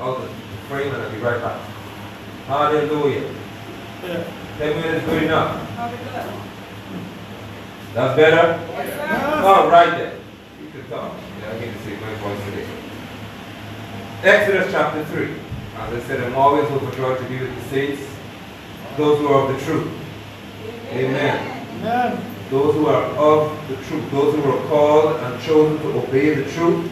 out of the frame and I'll be right back. Hallelujah. 10 minutes is good enough. That's better? Yes, All right then. You can talk. Yeah, I need to see my voice today. Exodus chapter 3. As I said, I'm always overjoyed to be with the saints, those who are of the truth. Amen. Amen. Those who are of the truth, those who are called and chosen to obey the truth,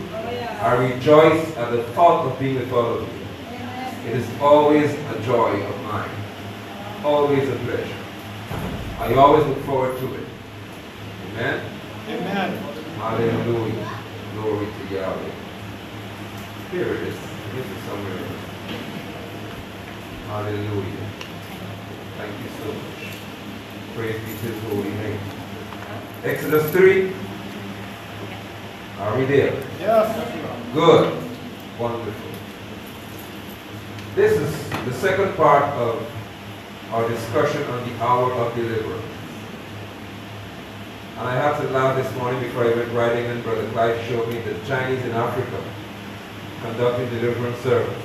I rejoice at the thought of being with all of you. It is always a joy of mine. Always a pleasure. I always look forward to it. Amen? Amen. Hallelujah. Glory to Yahweh. Here it is. This is somewhere. Hallelujah. Thank you so much. Praise be to his holy name. Exodus 3. Are we there? Yes. Good. Wonderful. This is the second part of our discussion on the hour of deliverance. And I had to laugh this morning before I went riding and Brother Clyde showed me the Chinese in Africa conducting deliverance service.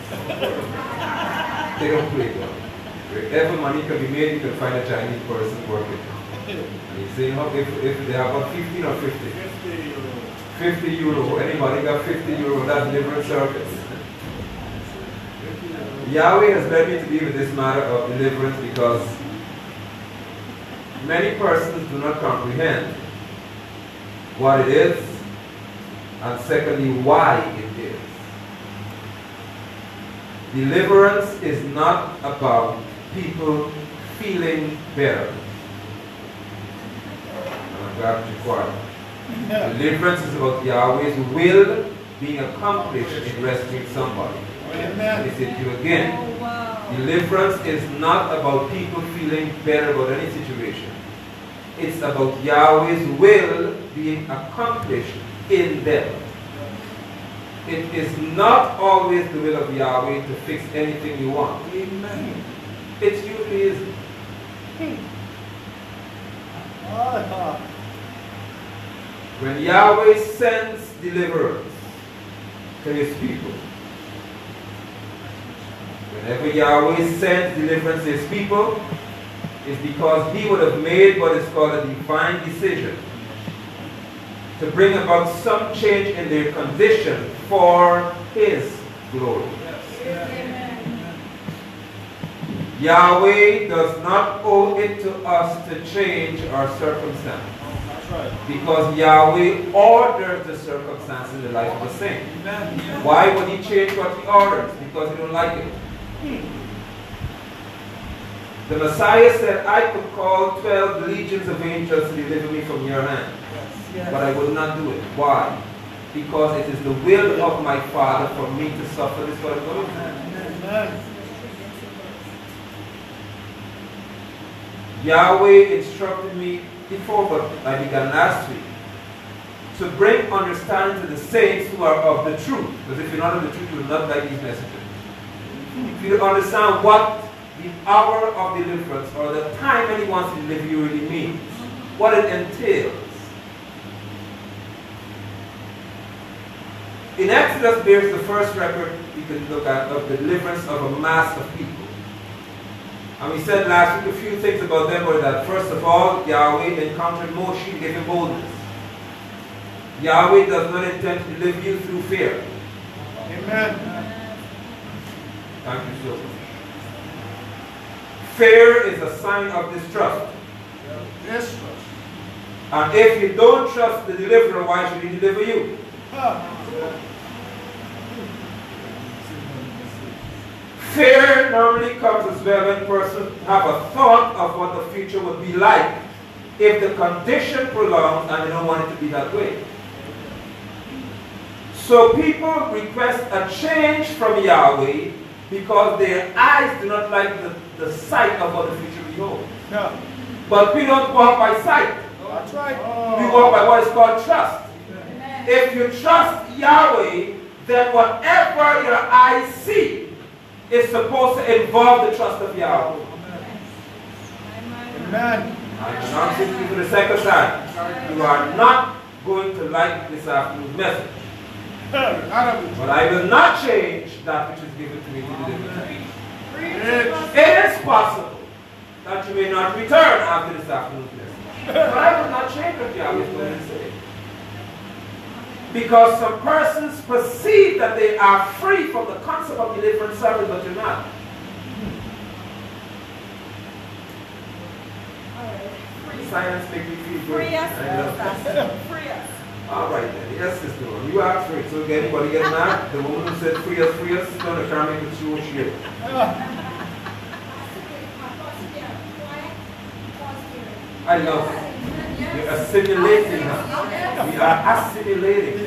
They don't play well. Wherever money can be made, you can find a Chinese person working. And he's saying, if they have about 15 or 50? 50 euro. Anybody got 50 euro? That's deliverance service. Yahweh has led me to be with this matter of deliverance because many persons do not comprehend what it is, and secondly, why it is. Deliverance is not about people feeling better. I'm glad you're quiet. Deliverance is about Yahweh's will being accomplished in rescuing somebody. Amen. I say to you again, deliverance is not about people feeling better about any situation. It's about Yahweh's will being accomplished in them. It is not always the will of Yahweh to fix anything you want. Amen. It usually isn't. When Yahweh sends deliverance to his people, whenever Yahweh sends deliverance to his people, it's because he would have made what is called a divine decision to bring about some change in their condition for his glory. Yahweh does not owe it to us to change our circumstance. Because Yahweh orders the circumstance in the life of a saint. Why would he change what he orders? Because he don't like it. The Messiah said, I could call 12 legions of angels to deliver me from your hand. But I will not do it. Why? Because it is the will of my Father for me to suffer this what I'm going through. Yahweh instructed me before, but I began last week, to bring understanding to the saints who are of the truth. Because if you're not of the truth, you will not like these messages. If you understand what the hour of deliverance or the time when he wants to deliver you really means, what it entails. In Exodus bears the first record we can look at of the deliverance of a mass of people. And we said last week a few things about them were that first of all, Yahweh encountered Moshe and gave him boldness. Yahweh does not intend to deliver you through fear. Amen. Thank you so much. Fear is a sign of distrust. Yes. And if you don't trust the deliverer, why should he deliver you? Fear normally comes as well when persons have a thought of what the future would be like if the condition prolongs and they don't want it to be that way. So people request a change from Yahweh because their eyes do not like the sight of what the future beholds. Yeah. But we don't walk by sight. That's right. We walk by what is called trust. If you trust Yahweh, then whatever your eyes see is supposed to involve the trust of Yahweh. Amen. I'm announcing to you for the second time. You are not going to like this afternoon's message. But I will not change that which is given to me to deliver to you. Preach. It is possible that you may not return after this afternoon's message. But I will not change what Yahweh is going to say. Because some persons perceive that they are free from the concept of deliverance service, but you're not. Silence makes me feel good. Free us, I love that. free us. All right then. Yes, sister. You asked for it. So anybody get mad? The woman who said free us is going to come and make you shit. I love it. You're assimilating us. We are assimilating.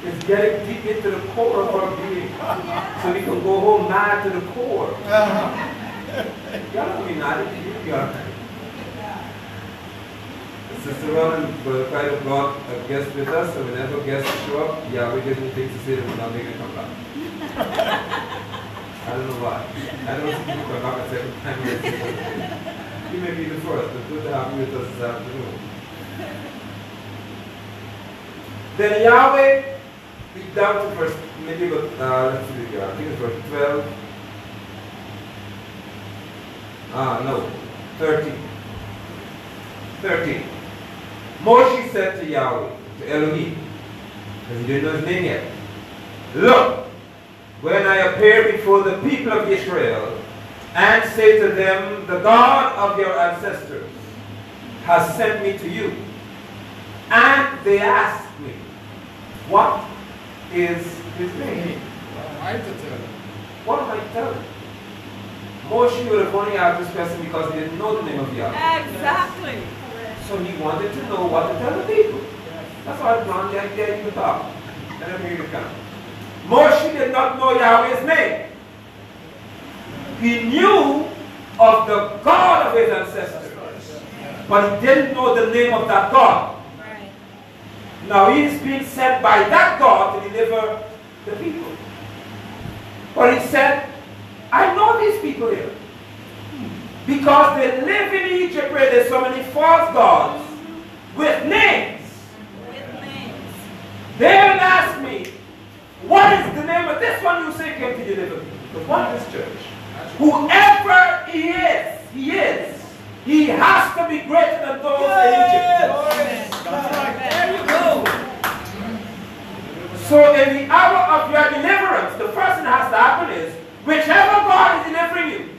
It's getting deep into the core of our being. So we can go home mad to the core. Y'all don't be mad at you. Y'all. Sister Ron and Brother Clyde have brought a guest with us, so whenever guests show up, Yahweh gives me things to say that will not make them come back. I don't know why. I don't see people come back a second time. You may be the first, but good to have you with us this afternoon. Then Yahweh, we down to verse, maybe about, let's see here, I think it's verse 12. No, 13. 13. Moshe said to Yahweh, to Elohim, because he didn't know his name yet, look, when I appear before the people of Israel and say to them, the God of your ancestors has sent me to you, and they ask me, what is his name? What am I to tell them? Moshe would have only asked this question because he didn't know the name of Yahweh. Exactly. So he wanted to know what to tell the people. That's why John gave you the talk. Let him hear it come. Moshe did not know Yahweh's name. He knew of the God of his ancestors, but he didn't know the name of that God. Right. Now he is being sent by that God to deliver the people. But he said, I know these people here. Because they live in Egypt where there's so many false gods with names. With names. They'll ask me, what is the name of this one you say came to deliver me? Because what is church? Whoever he is. He has to be greater than those in Egypt. There you go. So in the hour of your deliverance, the first thing that has to happen is, whichever God is delivering you,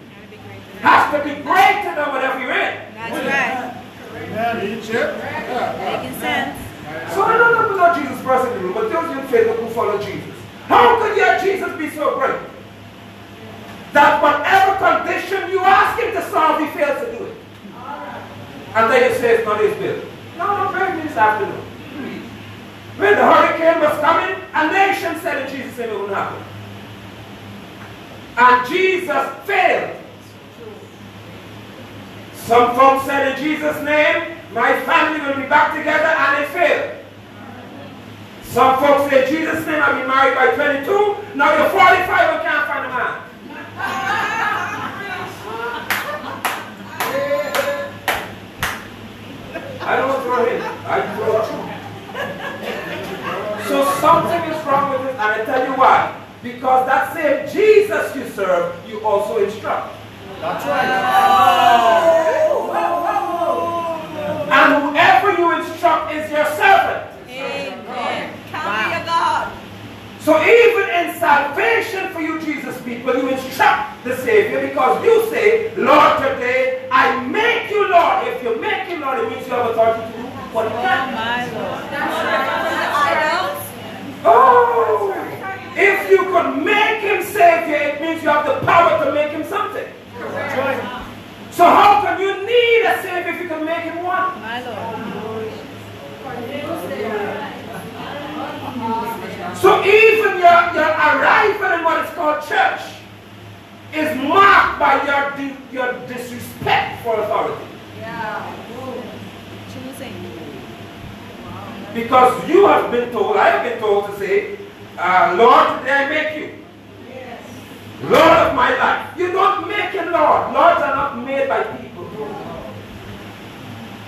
has to be greater than whatever you're in. That's right. Amen. Egypt. Making sense. So I don't know if not Jesus personally, but those in faith who follow Jesus. How could your Jesus be so great that whatever condition you ask him to solve, he fails to do it? And then you say it's not his will. No, bring me this afternoon. When the hurricane was coming, a nation said in Jesus' name it wouldn't happen. And Jesus failed. Some folks said in Jesus' name, my family will be back together, and they failed. Some folks say in Jesus' name, I'll be married by 22. Now you're 45 and can't find a man. I don't want to throw in. I throw through. So something is wrong with it, and I tell you why. Because that same Jesus you serve, you also instruct. That's right. And whoever you instruct is your servant. Amen. Can't be a God. So even in salvation for you Jesus people, you instruct the Savior because you say, Lord, today I make you Lord. If you make him Lord, it means you have authority to do what he can. My Lord. Idols. Oh! If you could make him Savior, it means you have the power to make him something. That's right. So how can you need a Savior if you can make him one? My Lord. So even your arrival in what is called church is marked by your disrespect for authority. Yeah. Choosing. Because you have been told, I have been told to say, Lord, today I make you Lord of my life. You don't make him Lord. Lords are not made by people.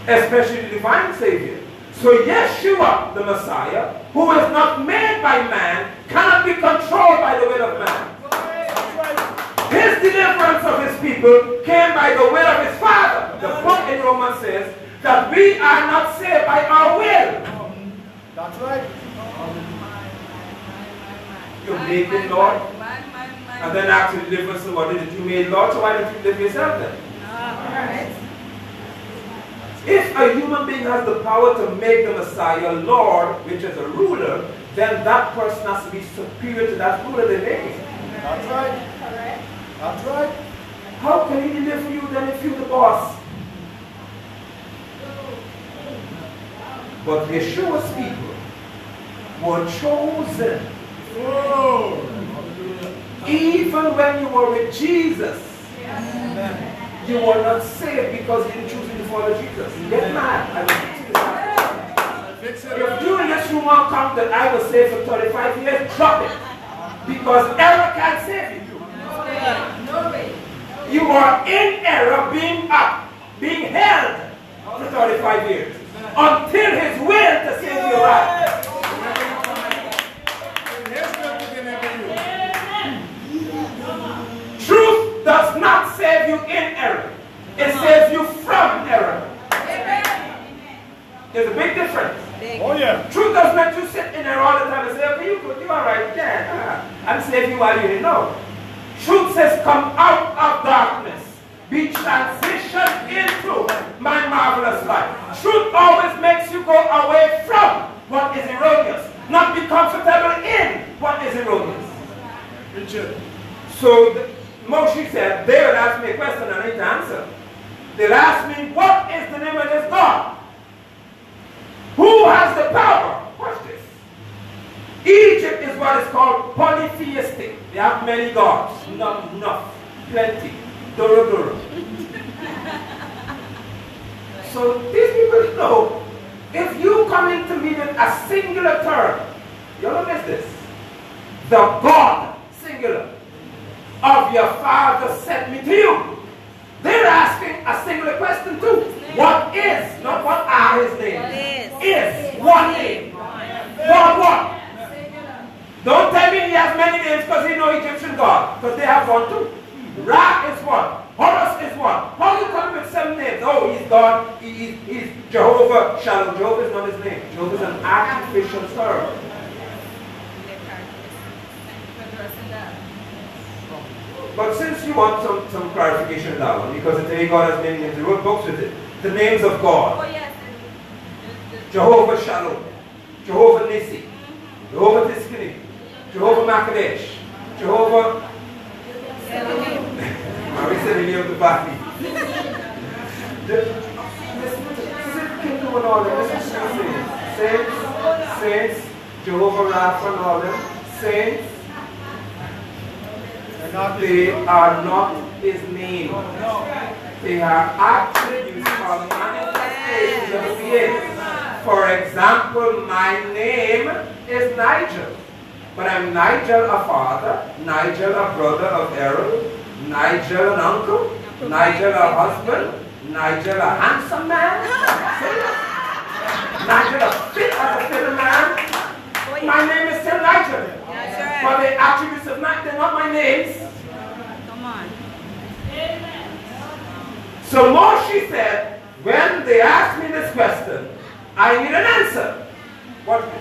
Especially the divine Savior. So Yeshua, the Messiah, who is not made by man, cannot be controlled by the will of man. deliverance of his people came by the will of his Father. The book in Romans says that we are not saved by our will. That's right. You make it, Lord. And then after deliverance, what did you make, Lord? So why don't you live yourself then? If a human being has the power to make the Messiah Lord, which is a ruler, then that person has to be superior to that ruler they're making. That's right. That's right. How can he deliver you then if you're the boss? But Yeshua's people were chosen. Oh. Even when you were with Jesus, you were not saved because you didn't choose to follow Jesus. Get mad. I will fix this. If you in this room won't come that I was saved for 35 years, drop it. Because error can't save you. You are in error being held for 35 years. Until his will to save you right. Truth does not save you in error. It saves you from error. There's a big difference. Oh yeah. Truth doesn't let you sit in there all the time and say, okay, you're all right, yeah. And save you while you didn't know. Truth says, come out of darkness. Be transitioned into my marvelous light. Truth always makes you go away from what is erroneous, not be comfortable in what is erroneous. Richard. So Moshe said, they will ask me a question and I need to answer. They'll ask me, what is the name of this God? Who has the power? Watch this. Egypt is what is called polytheistic. They have many gods. Enough. Plenty. Doro. So these people know, if you come into me with a singular term, you don't miss this. The God, singular, of your father sent me to you. They're asking a singular question too. What is, not what are his names. Is one name. God what? Don't tell me he has many names because he knows Egyptian God. Because they have one too. Ra is one. Horus is one. How do you come with 7 names? Oh, he's God. He's Jehovah Shalom. Jehovah is not his name. Jehovah is an artificial term. But since you want some clarification on that one, because the day God has many names, he wrote books with it. The names of God. Oh, yes. Jehovah Shalom. Jehovah Nissi. Jehovah Tiskini. Jehovah Makadesh. Jehovah... I will say the name of the body. Saints, Jehovah Rapha and all them. Saints, they are not his name. They are attributes or manifestations of his. For example, my name is Nigel. But I'm Nigel a father, Nigel a brother of Aaron, Nigel an uncle, Nigel a husband, Nigel a handsome man, Nigel a fit as a fitter man. My name is still Nigel. But the attributes of Nigel, they're not my names. Come on. So Moshe said, when they asked me this question, I need an answer. What is this?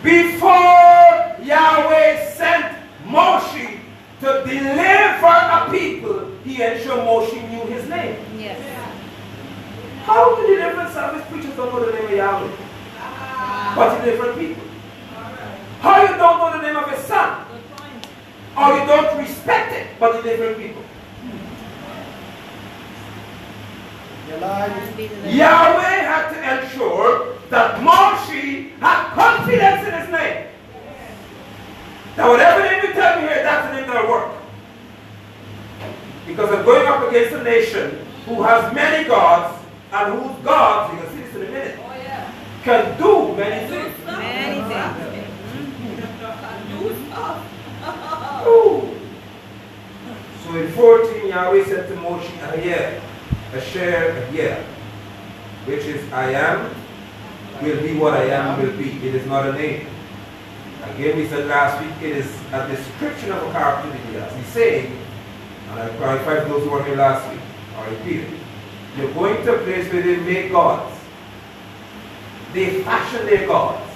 Before Yahweh sent Moshe to deliver a people, he ensured Moshe knew his name. Yes. How do the different service preachers don't know the name of Yahweh? But the different people. How you don't know the name of his son? Or you don't respect it, but the different people. Yahweh had to ensure that Moshe had confidence in his name. Now whatever name you tell me here, that's the name that will work. Because I'm going up against a nation who has many gods, and whose gods, you can see this in a minute, can do many things. Many things. Ooh. So in 14, Yahweh said to Moshe, Asher, which is I am, will be what I am will be. It is not a name. Again, we said last week, it is a description of a character. He's saying, And I clarified those who were here last week. I repeat it. You're going to a place where they make gods. They fashion their gods.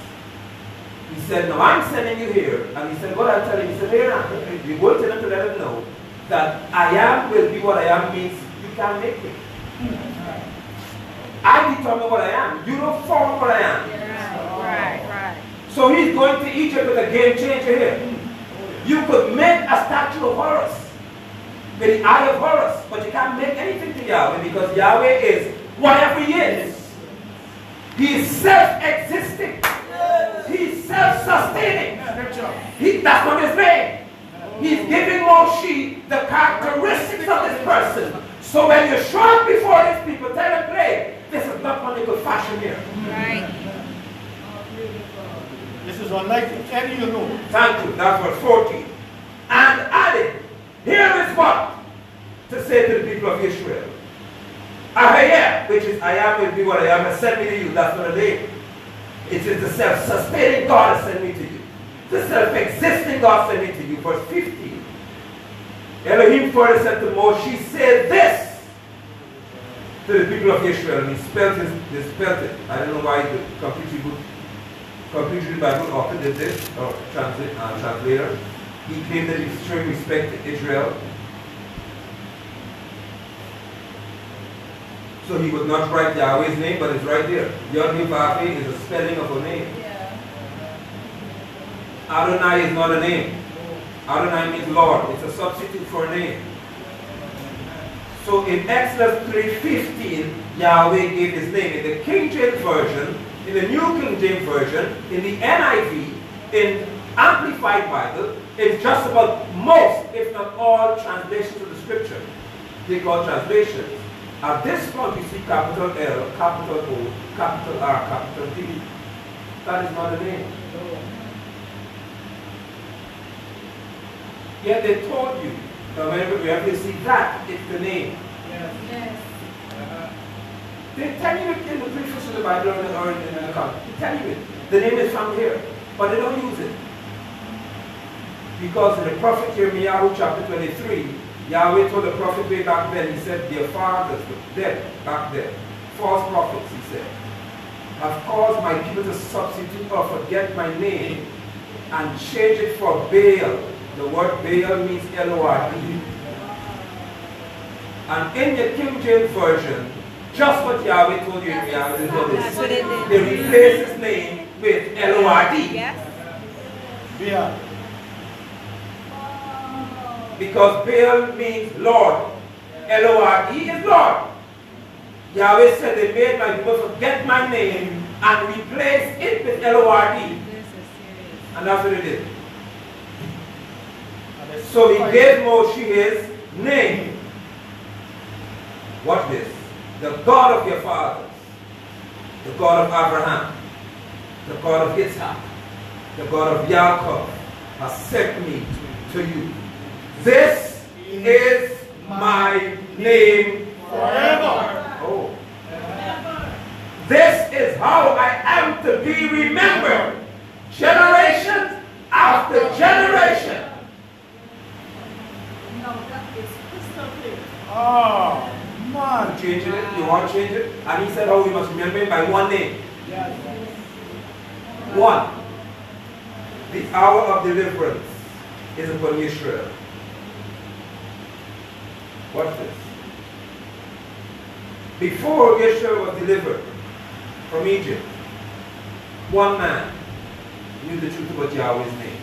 He said, no, I'm sending you here. And he said, what I'll tell you, he said, here, you go to them to let them know that I am will be what I am means you can't make me. I determine what I am. You don't form what I am. Right. So he's going to Egypt with a game changer here. You could make a statue of Horus with the eye of Horus, but you can't make anything to Yahweh because Yahweh is whatever he is. He is self-existing. He's self-sustaining. That's not his name. He's giving Moshe the characteristics of this person. So when you show up before these people, tell them, play, this is not one you could fashion here. Right. This is unlike any you know. Thank you. That's verse 14. And added, here is what to say to the people of Israel. Ahayah, which is I am will be what I am, has sent me to you. That's not a name. It is the self-sustaining God has sent me to you. The self-existing God sent me to you. Verse 15. Elohim further said to Moshe, say this to the people of Israel. And he spelled it. I don't know why the completely Bible author did this, or translator. He claimed that he's showing respect to Israel. So he would not write Yahweh's name, but it's right there. Yod-Heh-Vav-Heh is a spelling of a name. Adonai is not a name. Adonai means Lord. It's a substitute for a name. So in Exodus 3:15, Yahweh gave his name. In the King James Version, in the New King James Version, in the NIV, in Amplified Bible, in just about most, if not all, translations of the scripture, they call translations. At this point, you see capital L, capital O, capital R, capital D. That is not a name. Yet they told you that whenever you see that, it's the name. Yes. They tell you it in the preface of the Bible or in the account. They tell you it. The name is found here, but they don't use it. Because in the prophet Jeremiah chapter 23, Yahweh told the prophet way back then, he said, their fathers were dead back then. False prophets, he said, have caused my people to substitute or forget my name and change it for Baal. The word Baal means L-O-R-D. And in the King James Version, just what Yahweh told you in Yahweh, That's what it did. they replaced his name with L-O-R-D. Yes. Yeah. Because Baal means Lord. L-O-R-D is Lord. Yahweh said they made my people forget my name and replace it with L-O-R-D. This is serious. And that's what it did. So he gave Moshe his name. Watch this. The God of your fathers, the God of Abraham, the God of Isaac, the God of Jacob has sent me to you. This is my name Forever. Oh. This is how I am to be remembered, generation after generation. Oh, man. Changing it, you want to change it? And he said, oh, we must remember him by one name. One. The hour of deliverance is upon Israel. Watch this. Before Israel was delivered from Egypt, one man knew the truth about Yahweh's name.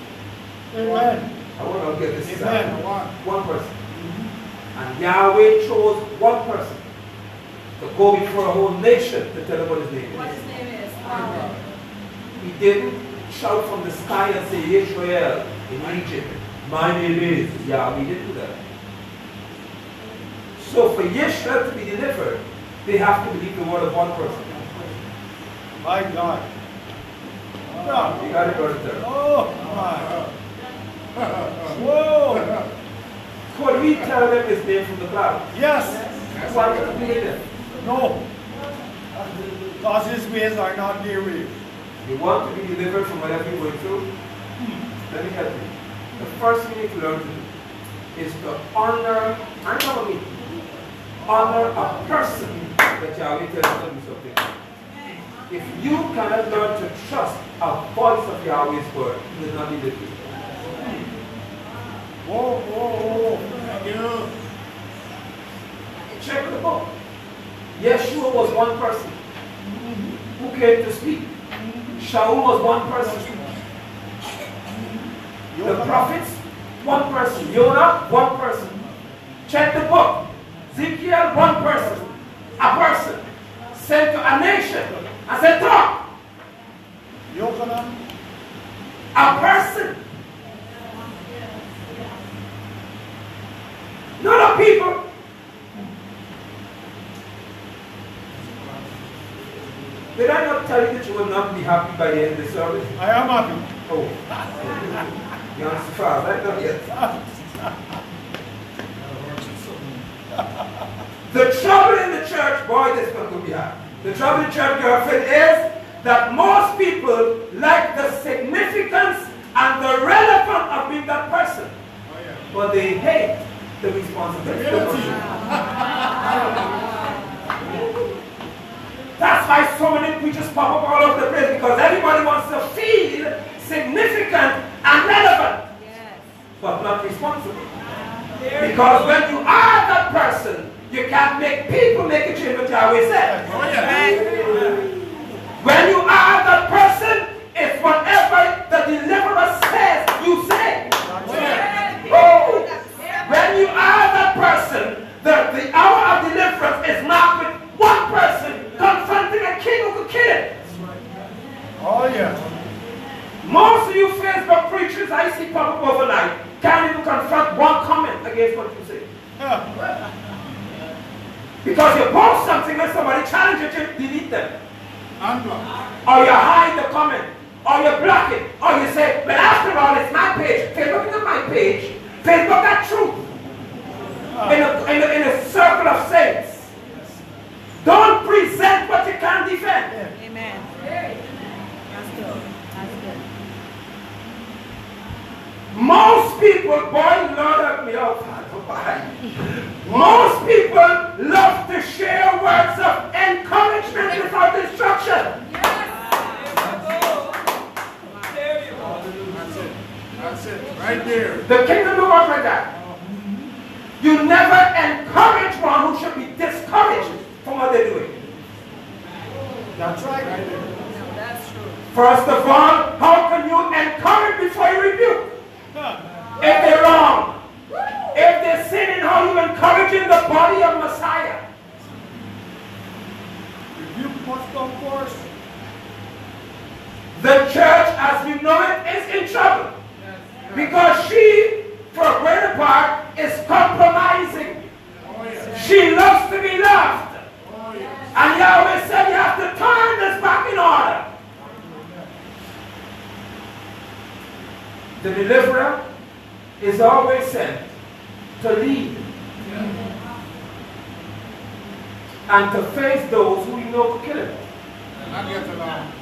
Amen. I want to get this Amen. one person. And Yahweh chose one person to go before a whole nation to tell them what his name is. What his name is. He didn't shout from the sky and say, Israel in Egypt, my name is Yahweh. He didn't do that. So for Israel to be delivered, they have to believe the word of one person. My God. Oh, You got it, brother. Terry. my. Whoa. Could we tell them his name from the cloud? Yes. Why can't we hear them? No. Because his ways are not their ways. You want to be delivered from whatever you're going through? Let me help you. The first thing you need to learn to do is to honor, I know me, honor a person that Yahweh tells you to do something. If you cannot learn to trust a voice of Yahweh's word, you will not be with you. Whoa, whoa, whoa. Thank you. Check the book. Yeshua was one person who came to speak. Shaul was one person. The prophets, one person. Jonah, one person. Check the book. Ezekiel, one person. A person sent to a nation and said, talk. Yochanan. A person. Not a people. Did I not tell you that you will not be happy by the end of the service? I am happy. Oh. You answer fast, right? Not yet. The trouble in the church, boy, this one could be hard. The trouble in church, girlfriend, is that most people like the significance and the relevance of being that person. But they hate the responsibility. That's why so many preachers pop up all over the place, because everybody wants to feel significant and relevant, Yes. but not responsible. Because when you are that person, you can't make people make a change what Yahweh said. When you are that person, it's whatever the deliverer says, you say. Oh. When you are that person, the hour of deliverance is marked with one person confronting a king who could kill him. Oh, yeah. Most of you Facebook preachers I see pop up overnight can't even confront one comment against what you say. Because you post something and somebody challenges you, delete them. Or you hide the comment. Or you block it. Or you say, but after all, it's my page. Facebook is not my page. Facebook got truth. In a circle of saints. Don't present what you can't defend. Amen. That's good. That's good. Most people, boy, Lord help me out. Most people love to share words of encouragement without instruction. That's it. Right there. The kingdom don't work like that. You never encourage one who should be discouraged from what they're doing. That's right. Right there. No, that's true. First of all, how can you encourage before you rebuke? If they're wrong, if they're sinning, how you encouraging the body of Messiah? Rebuke must come first. The church, as we know it, is in trouble. Because she, for a greater part, is compromising. She loves to be loved. And Yahweh said you have to turn this back in order. The deliverer is always sent to lead and to face those who you know will kill him. Not get along.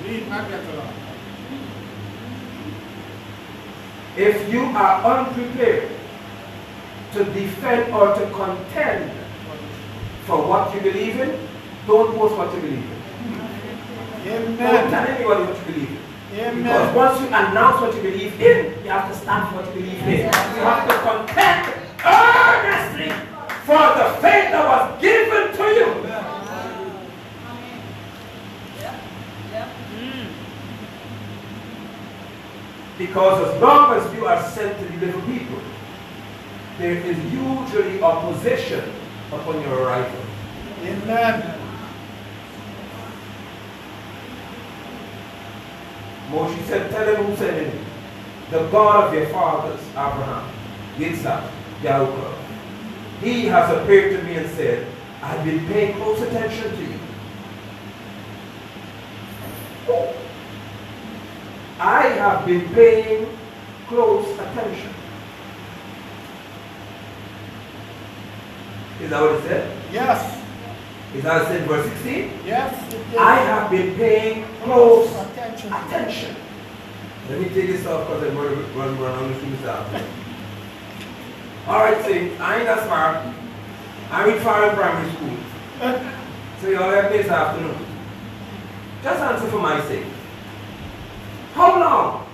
Lead, not get along. If you are unprepared to defend or to contend for what you believe in, don't post what you believe in. Don't tell Amen. anybody what you believe in. Because Amen. once you announce what you believe in, you have to stand for what you believe in. You have to contend earnestly for the faith that was given to you. Because as long as you are sent to deliver people, there is usually opposition upon your arrival. Amen. Moshe said, tell them who sent me. The God of your fathers, Abraham, Yitzhak, Yaakov. He has appeared to me and said, I've been paying close attention to you. I have been paying close attention. Is that what it said? Yes. Is that what it said in verse 16? Yes. It is. I have been paying close attention. attention. Let me take this off because I'm going to run on the shoes after. Alright, see, I ain't that smart. I'm in foreign primary school. So y'all have me this afternoon. Just answer for my sake. How long?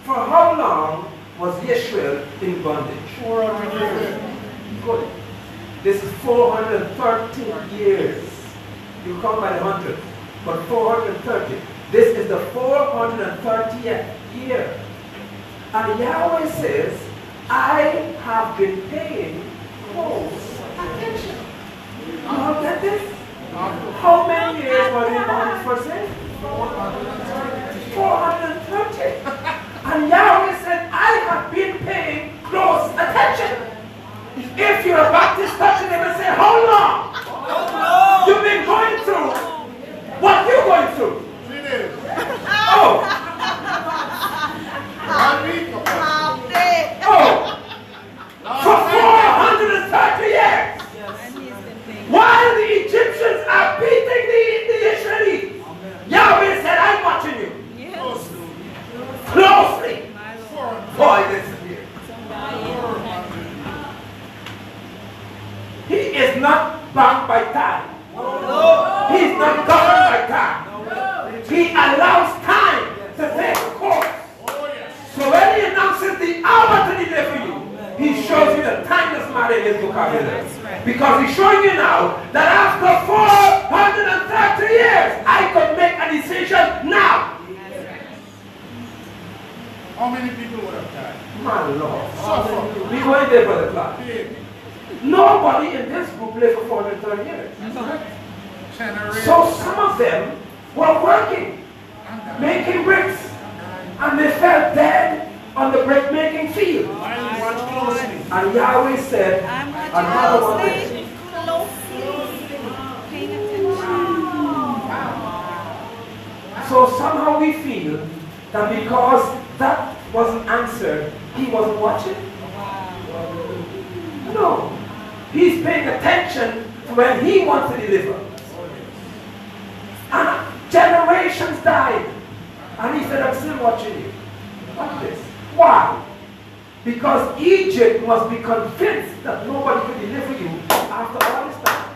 For how long was Israel in bondage? 400 years. Good. This is 430 years. You come by the hundreds, but 430. This is the 430th year. And Yahweh says, I have been paying close attention. You all get this? How many years were they in bondage for sin? 430. And Yahweh said, I have been paying close attention. If you're a Baptist touching them and say, how long? You've been going through what you're going through. Oh. Oh. For 430 years. While the Egyptians are beating the Israelis, Yahweh said, I'm watching you. Closely. Boy, listen here. He is not bound by time. He is not governed by time. He allows time to take course. So when he announces the hour to deliver you, he shows you the time doesn't matter in his vocabulary. Because he's showing you now that after 430 years, I could make a decision now. How many people would have died? My Lord. We going there for the clock. Nobody in this group lived for 430 years. So some of them were working, making bricks, and they fell dead on the brick making field. And Yahweh said, another one is. So somehow we feel that because that wasn't answered, he wasn't watching. No. He's paying attention to when he wants to deliver. And generations died. And he said, I'm still watching you. Watch this. Why? Because Egypt must be convinced that nobody could deliver you after all this time.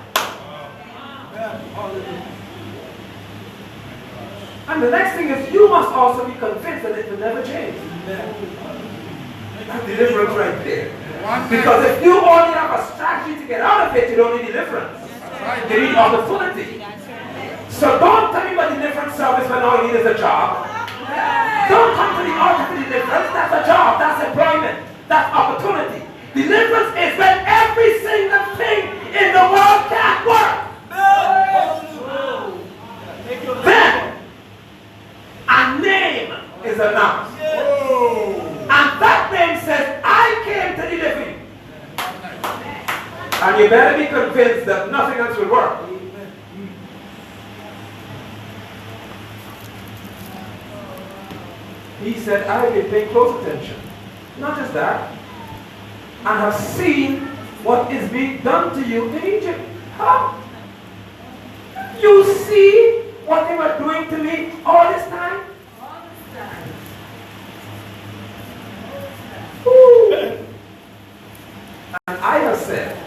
And the next thing is, you must also be convinced that it will never change. That's deliverance right there. Because if you only have a strategy to get out of it, you don't need deliverance. You need opportunity. So don't tell me about deliverance service when all you need is a job. Don't come to the altar for deliverance. That's a job. That's employment. That's opportunity. Deliverance is when every single thing in the world can't work. Then a name is announced. And that name says, I came to deliver you. And you better be convinced that nothing else will work. He said, I will pay close attention. Not just that. I have seen what is being done to you in Egypt. How? You see what they were doing to me all this time? Ooh. And I have said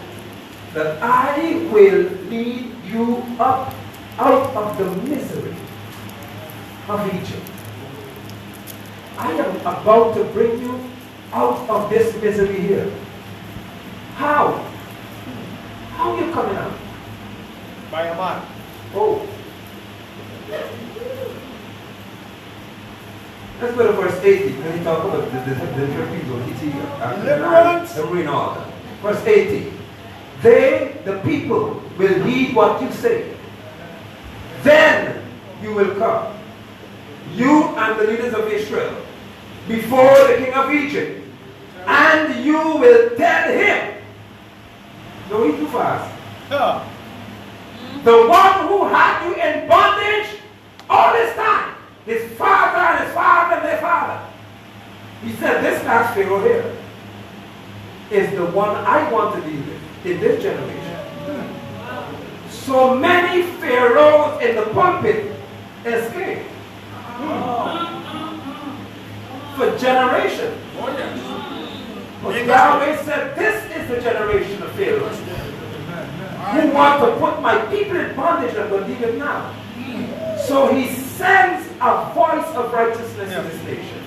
that I will lead you up out of the misery of Egypt. I am about to bring you out of this misery here. How? How are you coming out? By a man. Oh. Let's go to verse 80. When he talk about the different people, Deliverance. and read all that. Verse 80. They, the people, will heed what you say. Then you will come, you and the leaders of Israel, before the king of Egypt, and you will tell him. Don't eat too fast. The one who had you in bondage all this time, his father and his father and their father. He said, this last Pharaoh here is the one I want to deal with in this generation. So many pharaohs in the pulpit escaped. for generations. Oh, yes. But Yahweh said, this is the generation of Pharaoh who want to put my people in bondage and will leave it now. So he sends a voice of righteousness in this nation.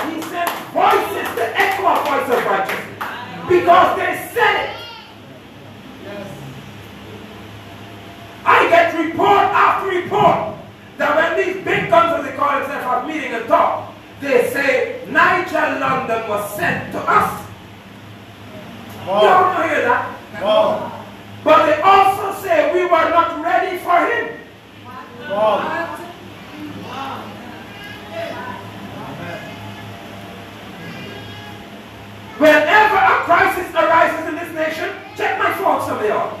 He sends voices, the echo of voice of righteousness. Because they said it. I get report after report that when these big guns, as they call themselves, are meeting and talk, they say Nigel London was sent to us. Wow. You don't hear that? Wow. But they also say we were not ready for him. Wow. Whenever a crisis arises in this nation, check my phone, some of y'all.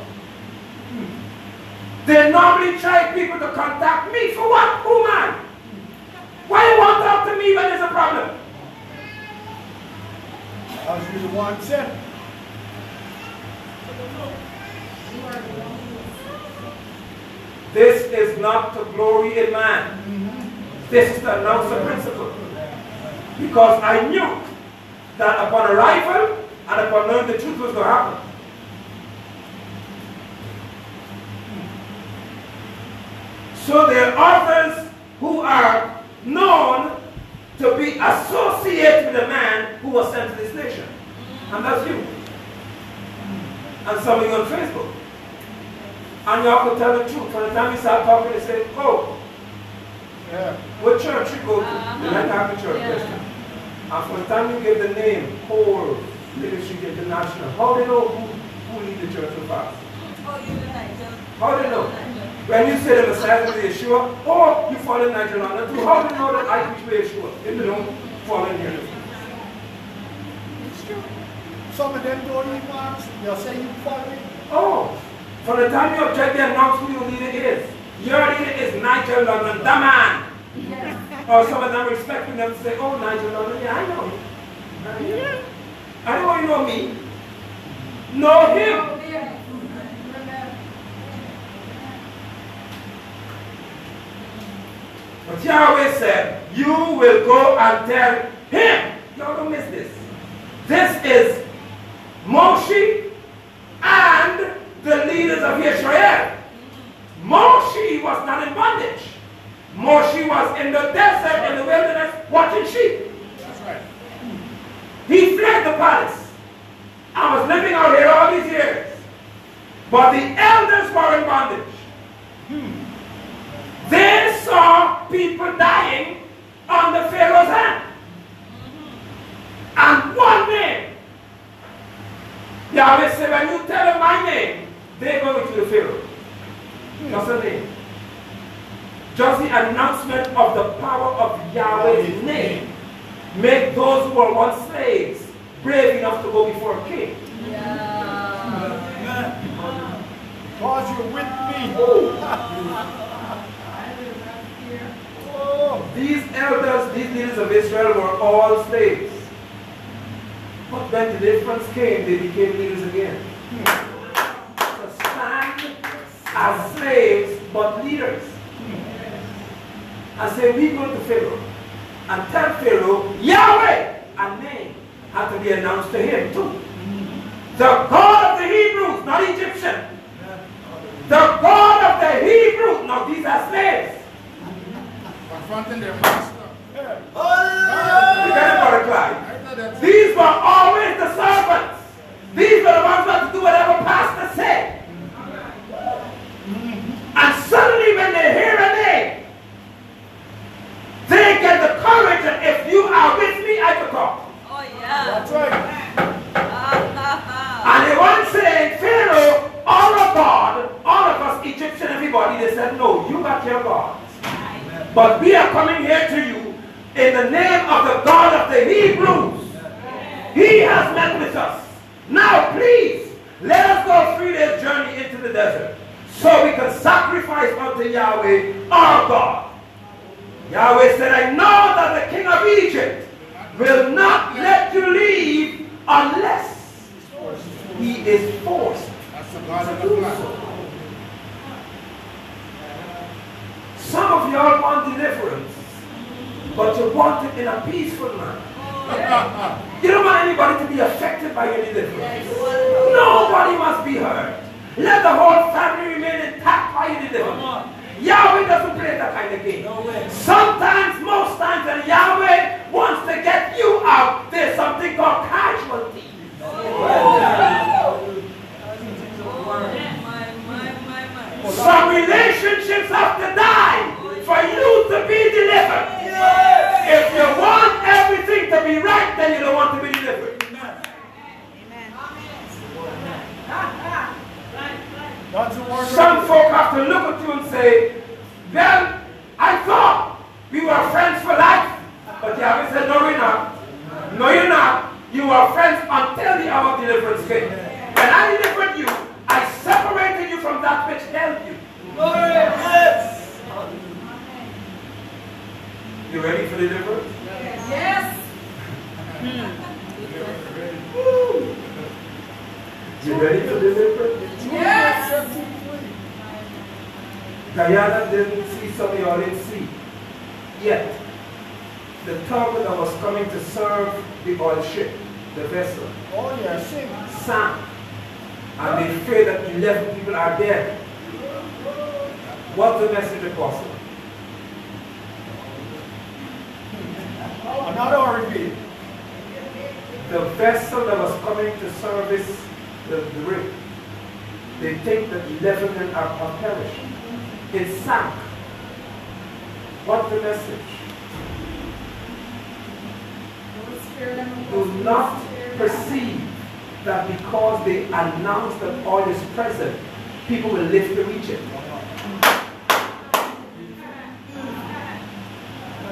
They normally try people to contact me. For what? Who man? Why you want to talk to me when there's a problem? As you the one said. This is not to glory in man. This is to announce a principle. Because I knew that upon arrival and upon knowing the truth was going to happen. So there are others who are known to be associated with a man who was sent to this nation. And that's you. And some of you on Facebook. And y'all could tell the truth. From the time you start talking, they say, oh, Yeah. what church you go to? They like to have the church question. And from the time you give the name, Whole Ministry International, how do they know who lead the church so fast? How do they know? When you say the Messiah is Yeshua, oh, you follow Nigel London too. How do you know that I preach with Yeshua if they don't follow here? It's true. Some of them don't even ask. They'll say you follow me. Oh, from the time you object, they announce who your leader is. Your leader is Nigel London, the man. Or some of them respecting them say, oh, Nigel London, yeah, I know him. I don't want you know me. Know him. But Yahweh said, you will go and tell him. Y'all don't miss this. This is Moshe and the leaders of Israel. Moshe was not in bondage. Moshe was in the desert, in the wilderness, watching sheep. That's right. He fled the palace. I was living out here all these years. But the elders were in bondage. They saw people dying on the Pharaoh's hand. And one name. Yahweh said, when you tell them my name, they go to the Pharaoh. Just a name. Just the announcement of the power of Yahweh's name make those who were once slaves brave enough to go before a king. God, you're with me. Oh. These elders, these leaders of Israel were all slaves. But when deliverance came, they became leaders again. To stand as slaves, but leaders. And say, we go to Pharaoh and tell Pharaoh, Yahweh, a name had to be announced to him too. The God of the Hebrews, not Egyptian. The God of the Hebrews, not these are slaves. Confronting their master. You got it, Brother Clyde. These were always the servants. These were the ones who had to do whatever pastor said. And suddenly when they hear a name, they get the courage that if you are with me, I can talk. Oh, yeah. That's right. And they weren't saying, Pharaoh, all of God, all of us, Egyptian, everybody, they said, no, you got your gods. But we are coming here to you in the name of the God of the Hebrews. He has met with us. Now, please, let us go 3 days journey into the desert so we can sacrifice unto Yahweh, our God. Yahweh said, I know that the king of Egypt will not let you leave unless he is forced That's the God of to the do plan. so. Some of y'all want deliverance, but you want it in a peaceful manner. You don't want anybody to be affected by your deliverance. Nobody must be hurt. Let the whole family remain intact by your deliverance. Yahweh doesn't play that kind of game. Sometimes, most times, when Yahweh wants to get you out, there's something called casualty. Some relationships have to die for you to be delivered. If you want everything to be right, then you don't want to be delivered. Some folk have to look at you and say, well, I thought we were friends for life. But Yahweh said, no, we're not. No, you're not. You are friends until the hour of deliverance came. When I delivered you, I separated you from that which held you. You ready for deliverance? Yes. You ready for deliverance? Yes. Guyana didn't see, some of y'all didn't see. Yet, the tug that was coming to serve the oil ship, the vessel, sank. And they fear that 11 people are dead. What's the message, Apostle? Another repeat. The vessel that was coming to service the rig, they think that 11 men are perished. It sank. What's the message? Do not perceive that because they announce that oil is present, people will live to reach it.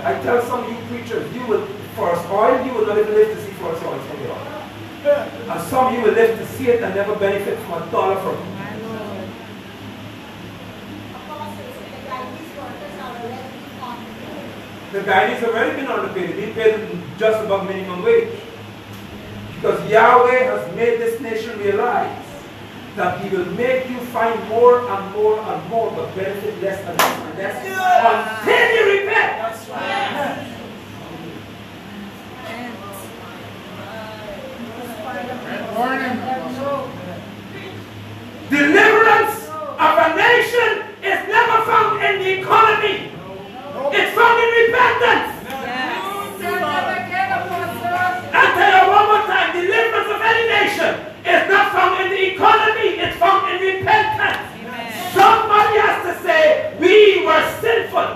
I tell some of you preachers, you will, for oil, you will not even live to see first oil from the oil. And some of you will live to see it and never benefit from a dollar from it. The Guyanese already been underpaid. They've been paid just above minimum wage. Because Yahweh has made this nation realize that He will make you find more and more and more, but benefit less and less and less until you repent. That's right. Deliverance of a nation is never found in the economy. It's found in repentance. I'll tell you one more time, deliverance of any nation is not found in the economy, it's found in repentance. Somebody has to say, we were sinful.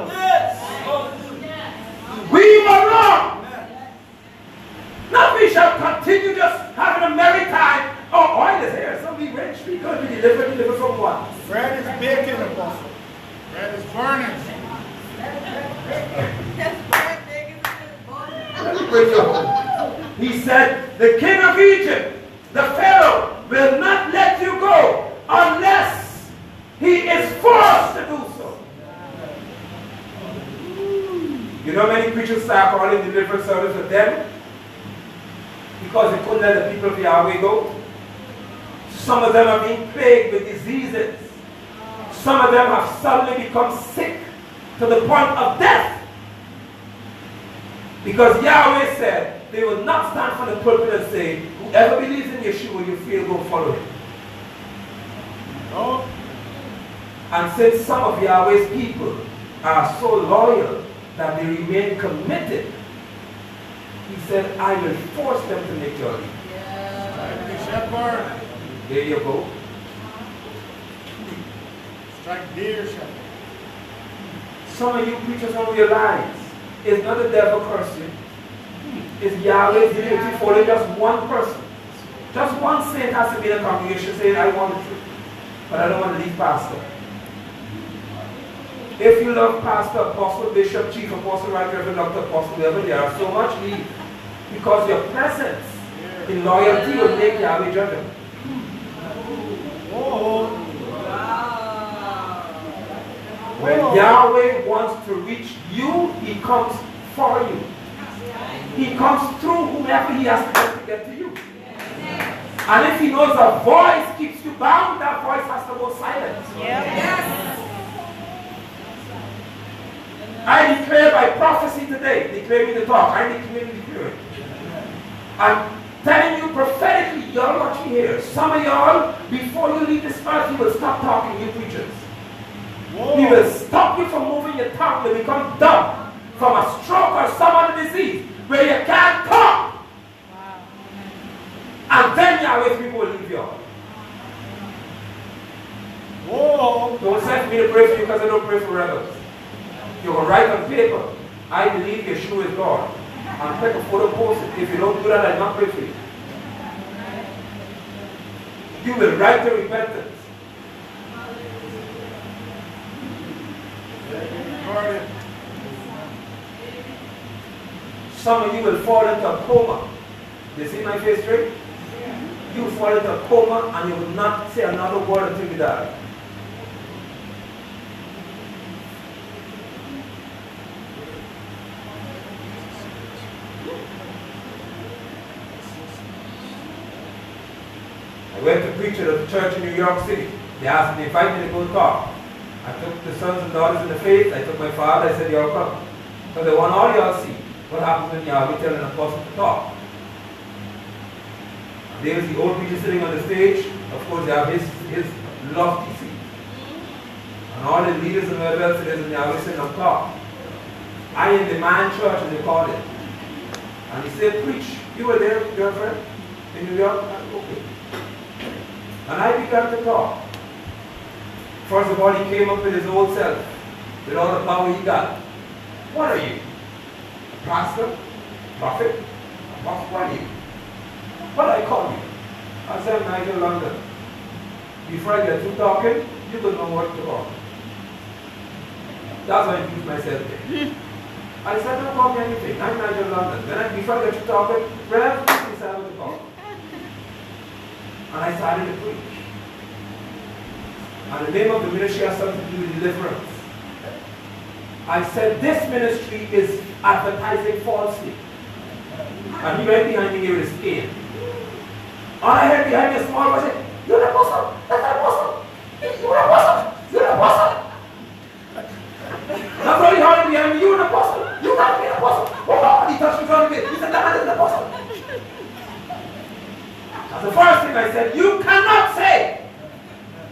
We were wrong. Now we shall continue just having a merry time. Oh, oil is here, so we rich. We going to be delivered from what? Bread is baking, Apostle. Bread is burning. He said, the king of Egypt, the Pharaoh, will not let you go unless he is forced to do so. You know many preachers start calling deliverance service with them because they couldn't let the people of Yahweh go. Some of them are being plagued with diseases. Some of them have suddenly become sick to the point of death. Because Yahweh said they will not stand for the pulpit and say, whoever believes in Yeshua, you feel, go follow him. No. And since some of Yahweh's people are so loyal that they remain committed, He said, I will force them to make your leave. Shepherd. There you go. Strike deer, shepherd. Some of you preachers don't realize it's not the devil cursing. It's Yahweh dealing with you for just one person. Just one saint has to be in the congregation saying, I want the truth, but I don't want to leave pastor. If you love pastor, apostle, bishop, chief apostle, right reverend, doctor, apostle, whoever they are, so much leave. Because your presence in loyalty will make Yahweh judge them. When Yahweh wants to reach you, He comes for you. He comes through whomever He has to get to you. And if He knows a voice keeps you bound, that voice has to go silent. Yes. I declare by prophecy today, declare me the talk. I declare it. I'm telling you prophetically, y'all watch me here. Some of y'all, before you leave this earth, you will stop talking, you preachers. Whoa. He will stop you from moving your tongue. You become dumb from a stroke or some other disease where you can't talk. Wow. And then Yahweh's people will leave you all. Whoa. Don't send me to pray for you because I don't pray for rebels. You will write on paper, I believe Yeshua is God. And take a photo, post it. If you don't do that, I will not pray for you. You will write the repentance. Some of you will fall into a coma. You see my face straight? You will fall into a coma and you will not say another word until you die. I went to preach at a church in New York City. They asked me, invited me to go talk. I took the sons and daughters in the faith. I took my father. I said, y'all come. Because I want all y'all see what happens when Yahweh tell an apostle to talk. And there was the old preacher sitting on the stage. Of course, they have his lofty seat. And all the leaders and whoever else it is, and Yahweh said, now talk. I am the man church, as they call it. And he said, preach. You were there, girlfriend, in New York? Okay. And I began to talk. First of all, he came up with his old self, with all the power he got. What are you? A pastor? Prophet? Apostle? What are you? What do I call you? I said, Nigel London. Before I get through talking, you will know what to call. That's why I introduced myself there. I said, don't call me anything. I'm Nigel London. Before I get through talking, Rev, he said, I will call. And I started to preach. And the name of the ministry has something to do with deliverance. I said, this ministry is advertising falsely. And he went behind me with his cane. And I heard behind me a small voice say, you're an apostle, that's an apostle. You're an apostle, you're an apostle. That's all he heard behind me, you're an apostle. You can't be an apostle. Oh God, he touched me from the gate. He said, that man is an apostle. That's the first thing I said. You cannot say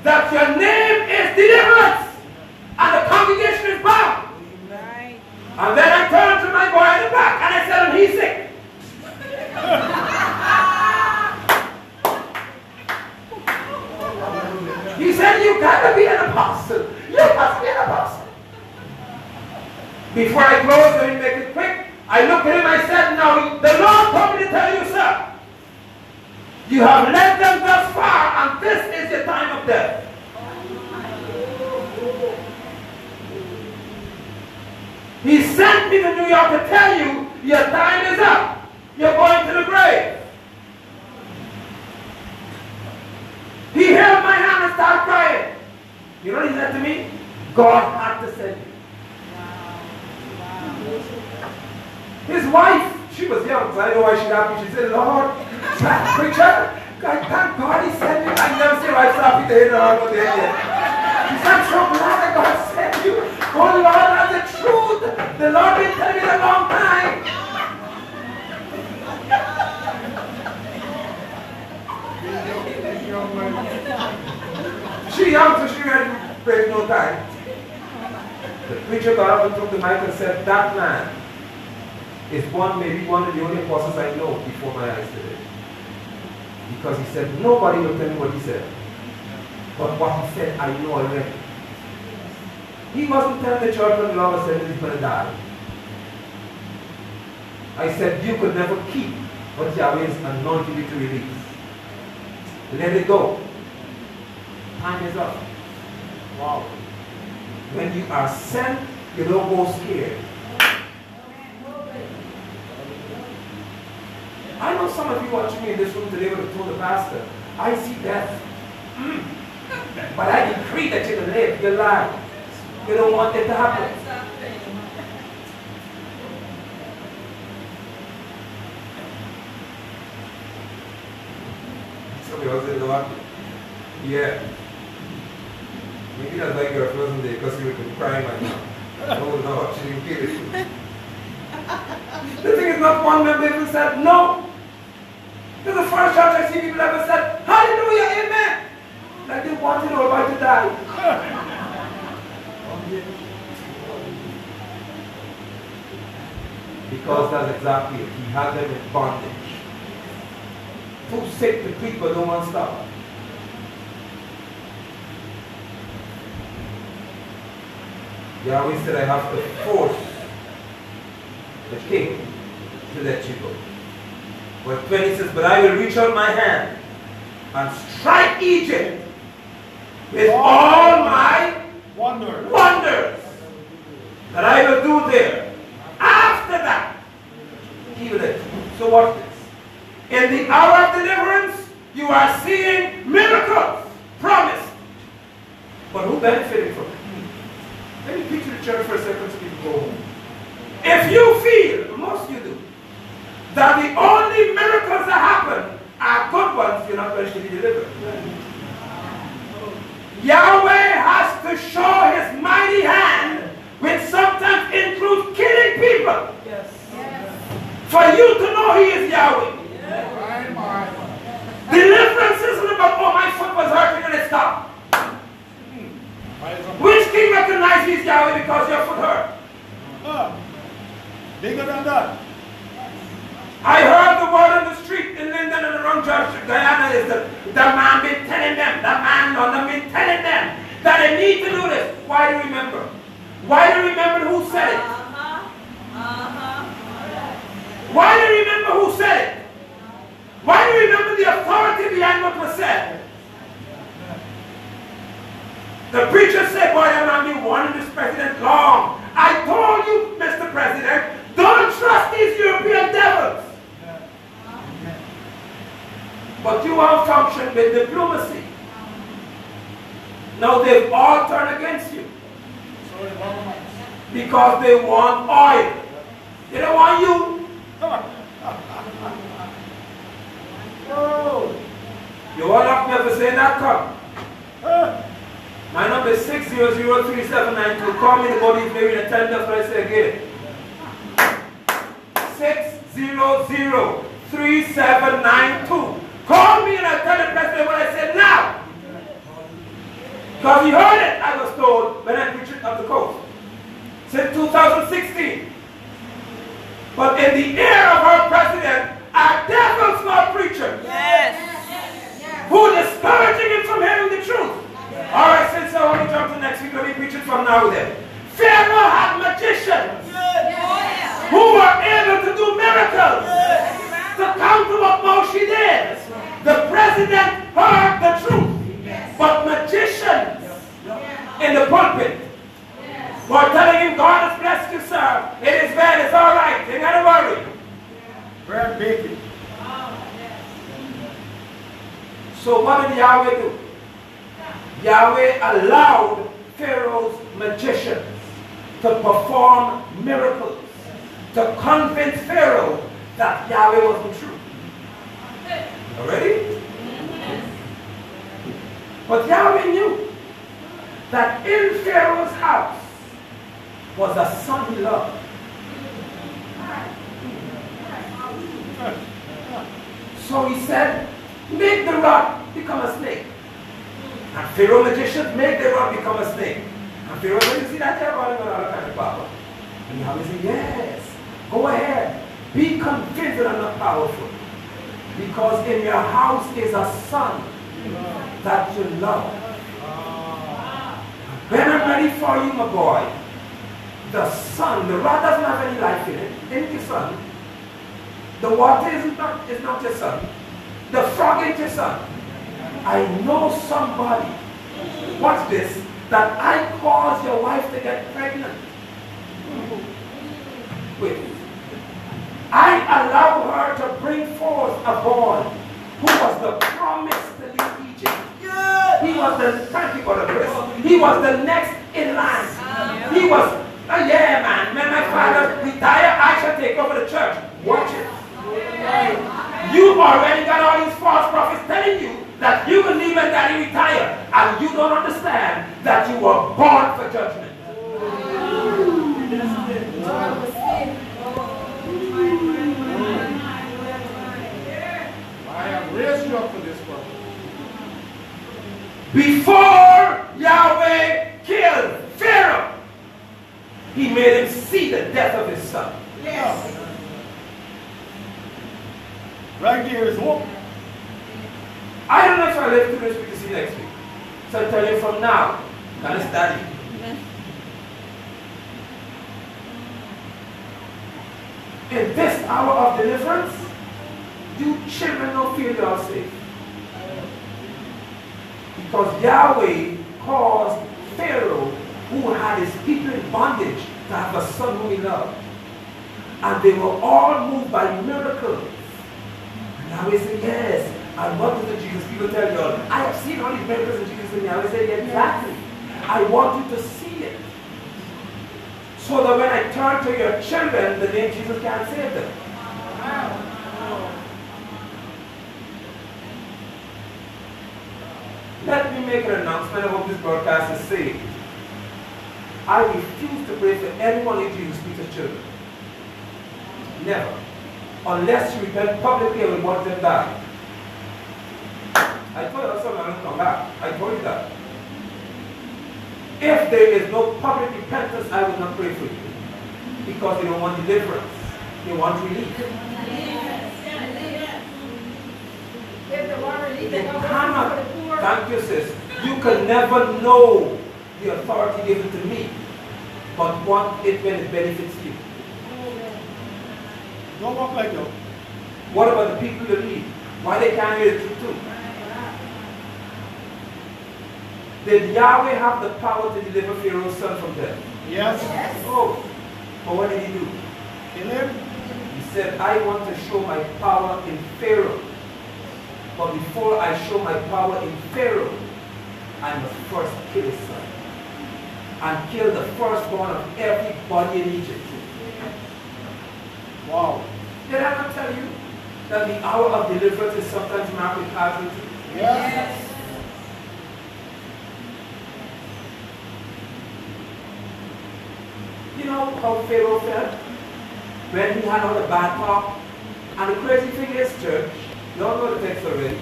that your name is Deliverance and the congregation is bound. Right. And then I turned to my boy in the back and I said, he's sick. He said, you gotta be an apostle. You must be an apostle. Before I close, let me make it quick. I looked at him, I said, now the Lord told me to tell you, sir, you have led them thus far, and this is your time of death. He sent me to New York to tell you, your time is up. You're going to the grave. He held my hand and started crying. You know what he said to me? God had to send you. Wow. His wife, she was young, so I know why she happy. She said, Lord, preacher, God, thank God he sent me. I never say wife's happy to hear her go there yet. She said, I'm so glad that God sent you. Oh Lord, that's the truth. The Lord been telling me a long time. She young, so she ready to break no time. The preacher got up and took the mic and said, that man is maybe one of the only apostles I know before my eyes today. Because he said, nobody will tell me what he said. But what he said, I know already. He wasn't telling the church when the Lord said he's going to die. I said, you could never keep what Yahweh has anointed you to release. Let it go. Time is up. Wow. When you are sent, you don't go scared. I know some of you watching me in this room today would have told the pastor, I see death. But I decree that you're going to live your life. You don't want it to happen. Somebody else said, Lord, yeah. Maybe that's like your first day because you were crying right now. Oh Lord, she didn't get it. The thing is not one member even said no. This is the first church I see people ever said, hallelujah, amen. Like they wanted or about to die. Because that's exactly it. He had them in bondage. Too sick to preach, but don't want to stop. Yahweh said, I have to force the king to let you go. Verse 20 says, but I will reach out my hand and strike Egypt with all my wonders that I will do there. After that, he will let you. So watch this. In the hour of deliverance, you are seeing miracles promised. But who benefited from it? Let me preach to the church for a second so people go home. If you feel, most you do, that the only miracles that happen are good ones, you're not going to be delivered. Yahweh has to show his mighty hand, which sometimes includes killing people. Yes. For you to know he is Yahweh. Deliverance isn't about, oh, my foot was hurting and it stopped. Which king recognizes he's Yahweh because your foot hurt? Bigger than that. I heard the word on the street in Linden and around Guyana is the man been telling them, the man on them been telling them that they need to do this. Why do you remember? Why do you remember who said it? Why do you remember who said it? Why do you remember the authority behind what was said? The preacher said, boy, that man been warning this president long. I told you, Mr. President, don't trust these European devils. But you all function with diplomacy. Now they've all turned against you. Because they want oil. They don't want you. You all have never say that come. My number is 6003792. Call me in the morning maybe and tell me that's what I say again. 6003792. Call me and I'll tell the president what I said now. Because he heard it, I was told, when I preached on the coast. Since 2016. But in the ear of our president, are devils not preachers. Yes. Who are discouraging him from hearing the truth. All right, since I want to jump to next week, let me preach it from now then. Pharaoh had magicians who were able to do miracles to counter what Moshe did. The president heard the truth, but magicians in the pulpit were telling him, God has blessed you, sir. It is well, it's all right. You got to worry. Bread baking. So what did Yahweh do? Yahweh allowed Pharaoh's magicians to perform miracles, to convince Pharaoh that Yahweh wasn't true. Already? But Yahweh knew that in Pharaoh's house was a son he loved. So he said, make the rod become a snake. And Pharaoh magicians make the rod become a snake. And Pharaoh said, you see that there running with all kind of power? And Yahweh said, yes, go ahead. Be convinced that I'm not powerful. Because in your house is a son that you love. When I'm ready for you, my boy, the sun, the rod doesn't have any life in it. Ain't your son. The water is not your son. The frog ain't your son. I know somebody, watch this, that I caused your wife to get pregnant. Wait. I allowed her to bring forth a boy who was the promise to leave Egypt. He was the, thank you for the grace. He was the next in line. He was, yeah man, when my father retired, I shall take over the church. Watch it. You already got all these false prophets telling you that you will leave when daddy retire, and you don't understand that you were born for judgment. raised you up for this purpose. Before Yahweh killed Pharaoh, he made him see the death of his son. Yes. Right there is hope. I don't know if I live through this week to see next week. So I tell you from now, kind of study. In this hour of deliverance, you children don't feel you are safe. Because Yahweh caused Pharaoh, who had his people in bondage, to have a son whom he loved. And they were all moved by miracles. And Yahweh said, yes. And what did the Jesus people tell you all? I have seen all these miracles in Jesus' name. Yahweh said, exactly. I want you to see it. So that when I turn to your children, the name Jesus can't save them. Let me make an announcement about this broadcast is saved. I refuse to pray for anyone in Jesus Christ's children. Never. Unless you repent publicly, I will want them die. I told you also I don't come back. I told you that. If there is no public repentance, I will not pray for you. Because they don't want deliverance. They want relief. They cannot. Thank you, sis. You can never know the authority given to me, but what it when it benefits you. Don't walk like that. What about the people you lead? Why they can't hear the truth too? Did Yahweh have the power to deliver Pharaoh's son from death? Yes. Oh, but what did he do? Kill him. He said, I want to show my power in Pharaoh. But before I show my power in Pharaoh, I must first kill his son. And kill the firstborn of everybody in Egypt. Wow. Did I not tell you that the hour of deliverance is sometimes marked with casualty? Yes. You know how Pharaoh felt when he had all the bad talk? And the crazy thing is, church, you all know the text already.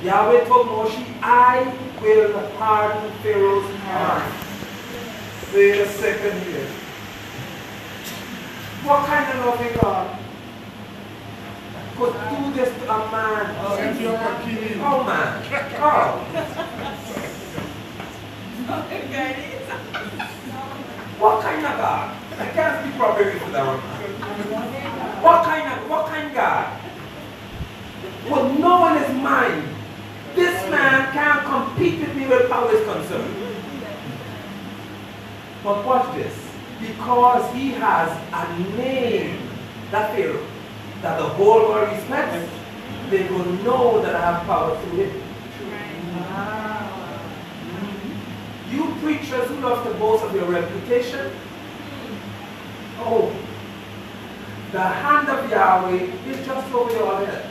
Yahweh told Moshe, I will harden Pharaoh's heart. Wait a second here. What kind of loving God could do this to a man? Send you up a key. Oh man. Oh. What kind of God? I can't speak properly for that one. What kind of God would know in his mind, this man can't compete with me where power is concerned? But watch this. Because he has a name, that Pharaoh, that the whole world respects, they will know that I have power through him. You preachers who love to boast of your reputation, oh, the hand of Yahweh is just over your head.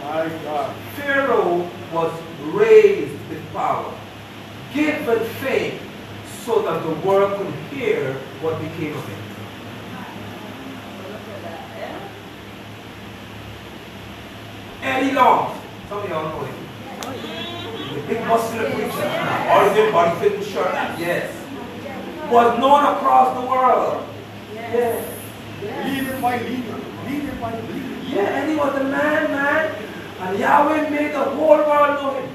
My God. Pharaoh was raised with power, given fame, so that the world could hear what became of him. Eddie Long, some of y'all know him. The big muscular preacher, all his body fitting shirt, yes. Was known across the world. Yes. Leader by leader. Leader by leader. Yeah, and he was the man. And Yahweh made the whole world know him.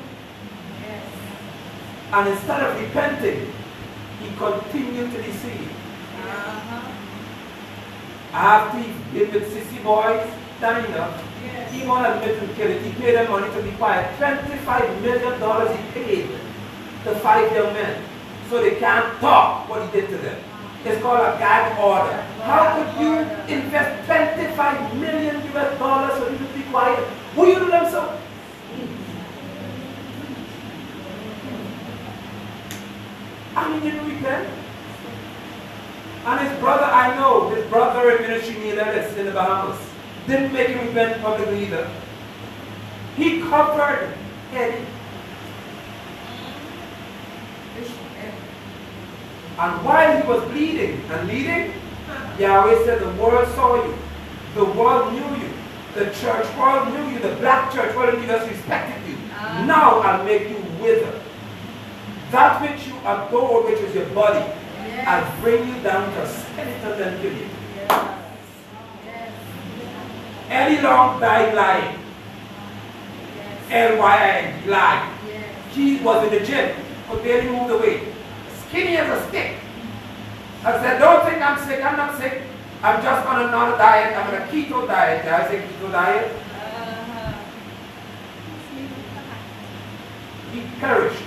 And instead of repenting, he continued to deceive. After he did with sissy boys, Dana, he won't admit to kill it. He paid them money to be quiet. $25 million he paid the 5 young men. So they can't talk what he did to them. It's called a gag order. How could you invest $25 million for people to be quiet? Will you do them so? And he didn't repent. And his brother, I know, his brother in ministry near Ellis in the Bahamas, didn't make him repent publicly either. He covered Eddie. And while he was bleeding and leading, Yahweh said, the world saw you. The world knew you. The church world knew you. The black church world knew you. Respected you. Now I'll make you wither. That which you adore, which is your body, I'll bring you down to a skeleton and kill you. Eddie Long died lying. L-Y-I, lie. He was in the gym, but barely moved the weight. Skinny as a stick. I said, don't think I'm sick. I'm not sick. I'm just on another diet. I'm on a keto diet. Did I say keto diet? He perished.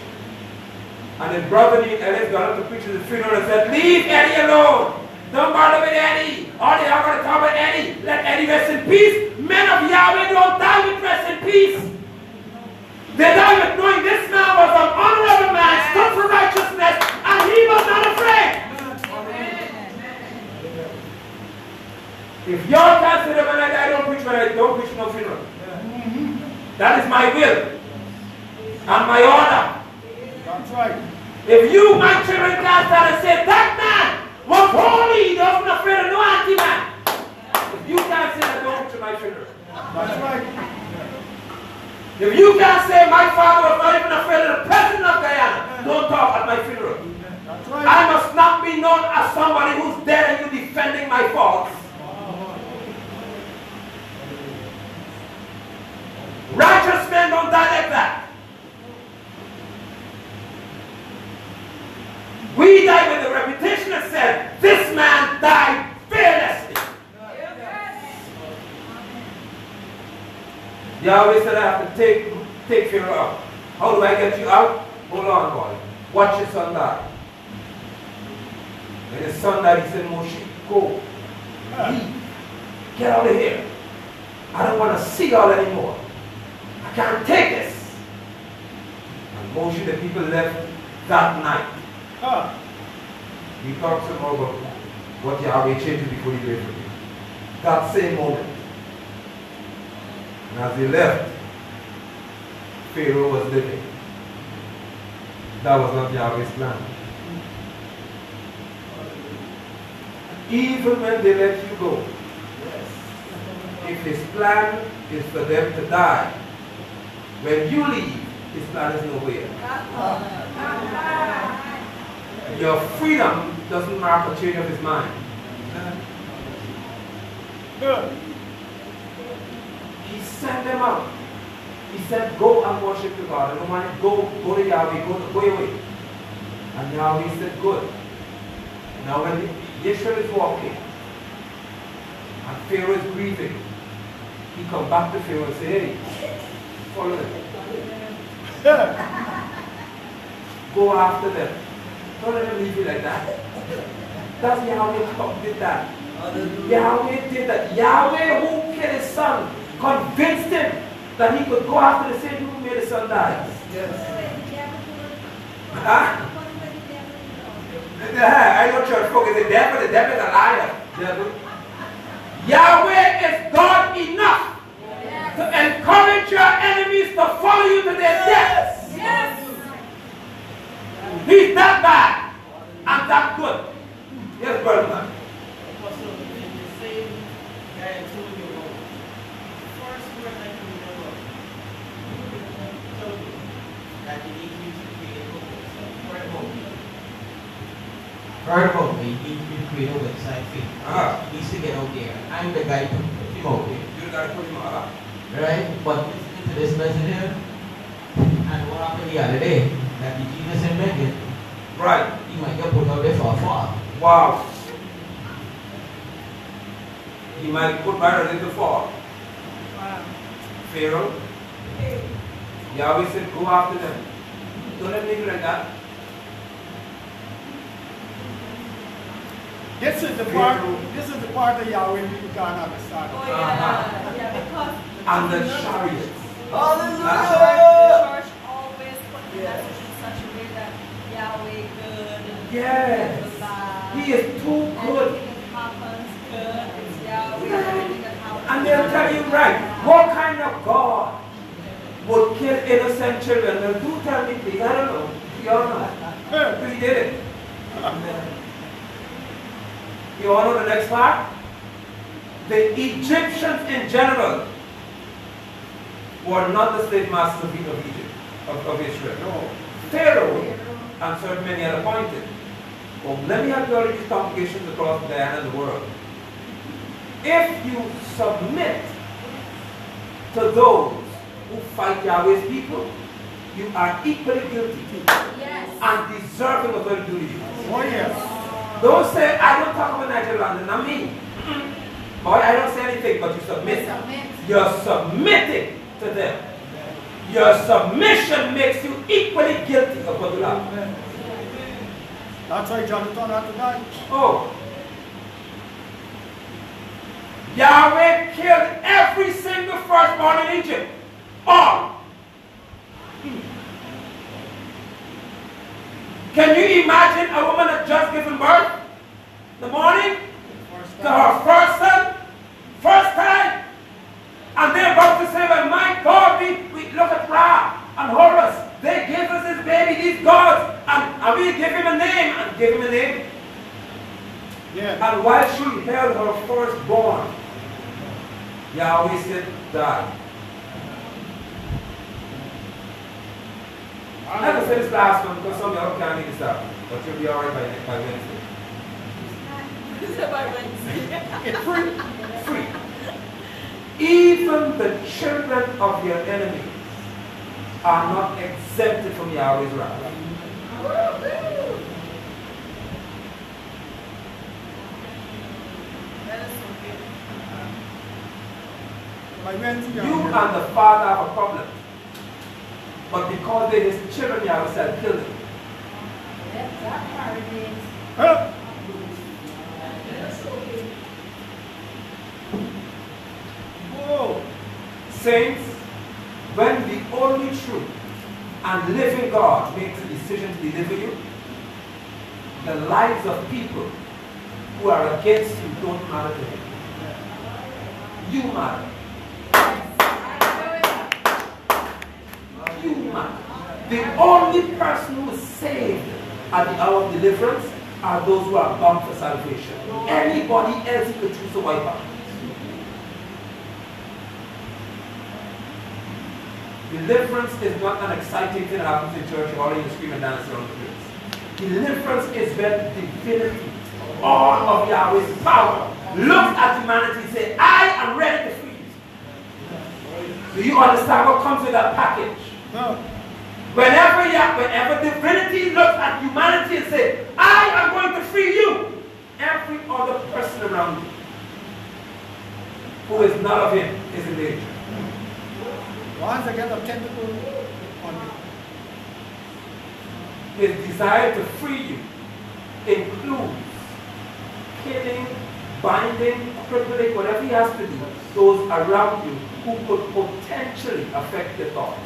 And his brother named Ellis got up to preach at the funeral and said, leave Eddie alone. Don't bother with Eddie. All they are going to talk about Eddie. Let Eddie rest in peace. Men of Yahweh don't die with rest in peace. They died with knowing this man was an honorable man, stood for righteousness, and he was not afraid. If y'all can't say that when I die, don't preach no funeral. That is my will and my order. That's right. If you, my children, can't stand and say that man was holy, he wasn't afraid of no anti-man. If you can't say that, don't preach my funeral. That's right. If you can't say my father was not even afraid of the president of Guyana, don't talk at my funeral. That's right. I must not be known as somebody who's dead and you defending my faults. Righteous men don't die like that. We die with the reputation that said, this man died fearlessly. Yahweh said I have to take Pharaoh out. How do I get you out? Hold on, boy. Watch your son die. When his son died, he said, Moshe, go. Leave. Get out of here. I don't want to see y'all anymore. I can't take this. And Moshe, the people left that night. We talked some more about what Yahweh changed before he did for me. That same moment. And as they left, Pharaoh was living. That was not Yahweh's plan. Even when they let you go, if his plan is for them to die, when you leave, his plan is nowhere. Your freedom doesn't mark a change of his mind. Good. He sent them out. He said, go and worship your God. I don't want to go to Yahweh, go away. And Yahweh said, good. Now when Yeshua is walking, and Pharaoh is grieving, he come back to Pharaoh and say, hey, follow them. Go after them. Don't let them leave you like that. That's Yahweh did that. Yahweh did that. Yahweh, who killed his son, convinced him that he could go after the same people who made his son die. Huh? I know church folk is the devil is a liar. Yahweh is God enough to encourage your enemies to follow you to their deaths. He's that bad and that good. Yes, brother man. Also, in the same guy told you about the first word I can remember told you that you need to create a website. Word about me, he needs to create a website for him. He needs to get out there. I'm the guy to put him out there. You're the guy to put him out. Right? But listen to this message here. And what happened the other day? That the Jesus invented. Right. He might get put out there for a fall. Wow. He might put right into fall. Wow. Pharaoh. Yahweh said, go after them. Don't let me do like that. This is the part that Yahweh people can't understand. Oh yeah, yeah, because And the chariots. the church always put the message in such a way that Yahweh good and Yes. Yahweh bad. He is too good. Anything that happens good, it's Yahweh. Anything that happens And they'll tell you right, what kind of God would kill innocent children? Well, do tell me please, I don't know. You all know. Because he did it. You all know the next part? The Egyptians in general were not the slave masters of Egypt, of Israel. No. Pharaoh and certain many had appointed. Well, let me have you all these congregations across the land and the world. If you submit to those who fight Yahweh's people, you are equally guilty Yes. and deserving of their duty. Oh, yes. Don't say, I don't talk about Nigeria, London, not me. Boy, I don't say anything, but you submit. You're submitting to them. Your submission makes you equally guilty of what you have. That's why Jonathan had to die. Oh. Yahweh killed every single firstborn in Egypt. All. Can you imagine a woman that just given birth in the morning to her first son, first time, and they're about to say, well, my God, we look at Ra and Horus. They gave us this baby, these gods, and we give him a name, and give him a name. Yeah. And while she held her firstborn, Yahweh said, die. I'm not going to say this last one because some of y'all can't even stop, but you'll be all right by Wednesday. By Wednesday. Free. Even the children of your enemies are not exempted from Yahweh's wrath. That is so good. By Wednesday. You and the father have a problem. But because they're his children, Yahweh said, kill them. That part is. Huh? Whoa. Saints, when the only true and living God makes a decision to deliver you, the lives of people who are against you don't matter to him. You matter. You matter. The only person who is saved at the hour of deliverance are those who are bound for salvation. Anybody else you could choose to wipe out. Deliverance is not an exciting thing that happens in church or you scream and dance around the place. Deliverance is when divinity, all of Yahweh's power, looks at humanity and says, I am ready to free you. Do you understand what comes with that package? No. Whenever divinity looks at humanity and says, I am going to free you, every other person around you who is not of him is in danger. Once I get a tentacle on you. His desire to free you includes killing, binding, crippling, whatever he has to do, those around you who could potentially affect your thoughts.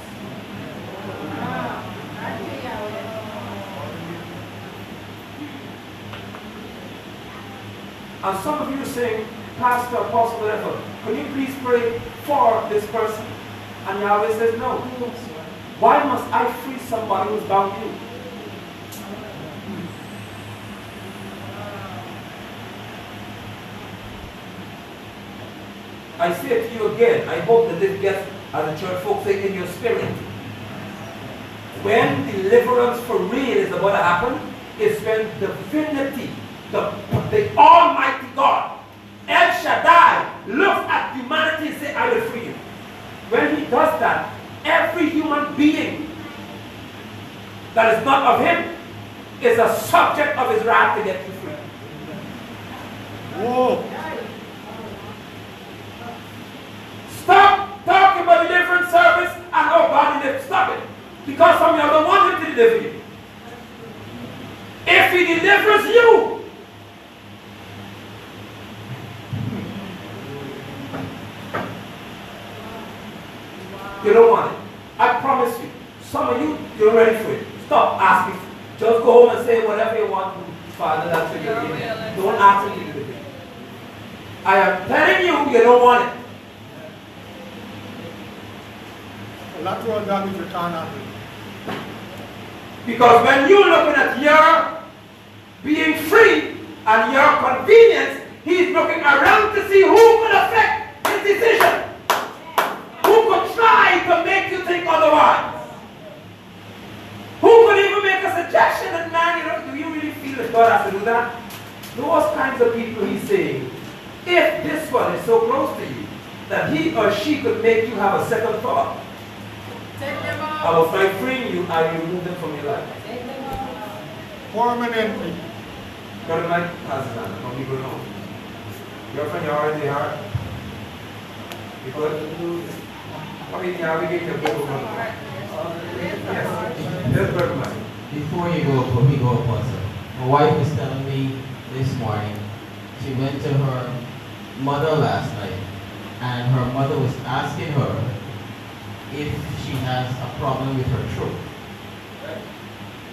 And some of you are saying, Pastor, Apostle, whatever, can you please pray for this person? And Yahweh says, no. Why must I free somebody who's bound you? I say it to you again. I hope that this gets, as the church folks say, in your spirit. When deliverance for real is about to happen, is when divinity, the Almighty God, El Shaddai, looks at humanity and says, I will free you. When he does that, every human being that is not of him is a subject of his wrath to get you free. Whoa. Stop talking about deliverance service and oh God deliver. Stop it. Because some of you don't want him to deliver you. If he delivers you, you don't want it. I promise you. Some of you, you're ready for it. Stop asking. Just go home and say whatever you want. Father, that's what you're doing. Don't ask him to deliver you. I am telling you, you don't want it. Lateral damage return on. Because when you're looking at your being free and your convenience, He's looking around to see who could affect his decision. Who could try to make you think otherwise? Who could even make a suggestion that, man, do you really feel that God has to do that? Those kinds of people he's saying, if this one is so close to you, that he or she could make you have a second thought about by freeing you, I will remove them from your life. Permanently. Brother Mike has his hand. How people know? Your friend, you're already hard. You good? I mean, yeah, we get your book. Yes. Yes, Brother Mike. Before you go, Apostle, my wife was telling me this morning she went to her mother last night, and her mother was asking her if she has a problem with her throat.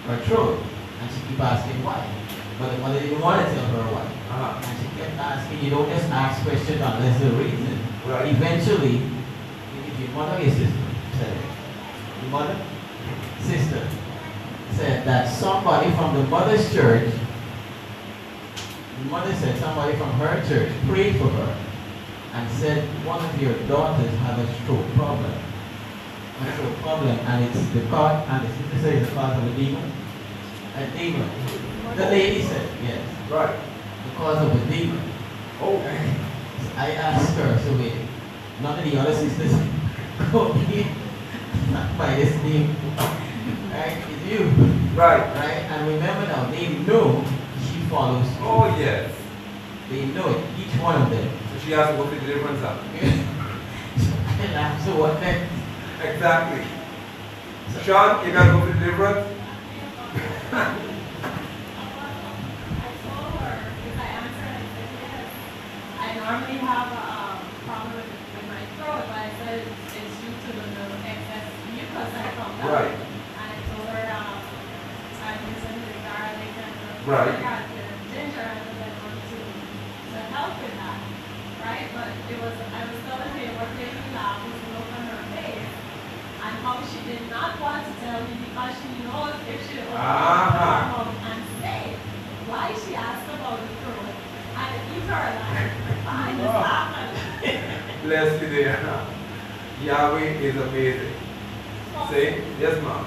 Her throat. And she keep asking why. But the mother didn't want to tell her why. And she kept asking, you don't just ask questions unless there's a reason. Right. Eventually, if your mother or your sister said it, your mother, sister, said that somebody from the mother's church, the mother said somebody from her church prayed for her and said one of your daughters had a stroke problem. A stroke problem, and it's the cause, and the sister said it's the cause of a demon. A demon. The lady said, yes. Right. The cause of a demon. Oh. I asked her, so wait, none of the other sisters go be by this name. Right? It's you. Right. Right? And remember now, they know she follows. Oh, yes. They know it, each one of them. So she has to go to Deliverance now. And I'm so what then? Exactly. Sean, you gotta go to Deliverance? I told her, because I answered, I said yes. I normally have a problem with my throat, but I said it's due to the excess mucus I found out. Right. And I told her I'm using the garlic and Right. the ginger, and I want to help with that. Right? But I was telling her what made me laugh was the look on her face, and how she did not want to tell me because she knows if she opened her mouth and say why she asked about the throat. And it gives her a laugh. I just laughed. Bless you there. Yahweh is amazing. Say, yes, ma'am.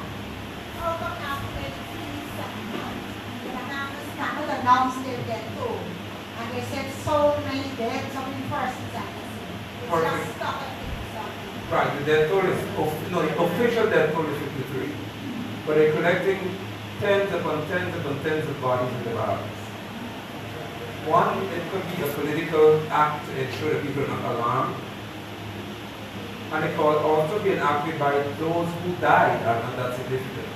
And they said so many dead, so many persons at the scene. It's Perfect. just stuck at 50-something. Right, the death toll is, the official death toll is 53. But they're collecting tens upon tens upon tens of bodies in the violence. One, it could be a political act to ensure that people are not alarmed. And it could also be an act by those who died are not that significant,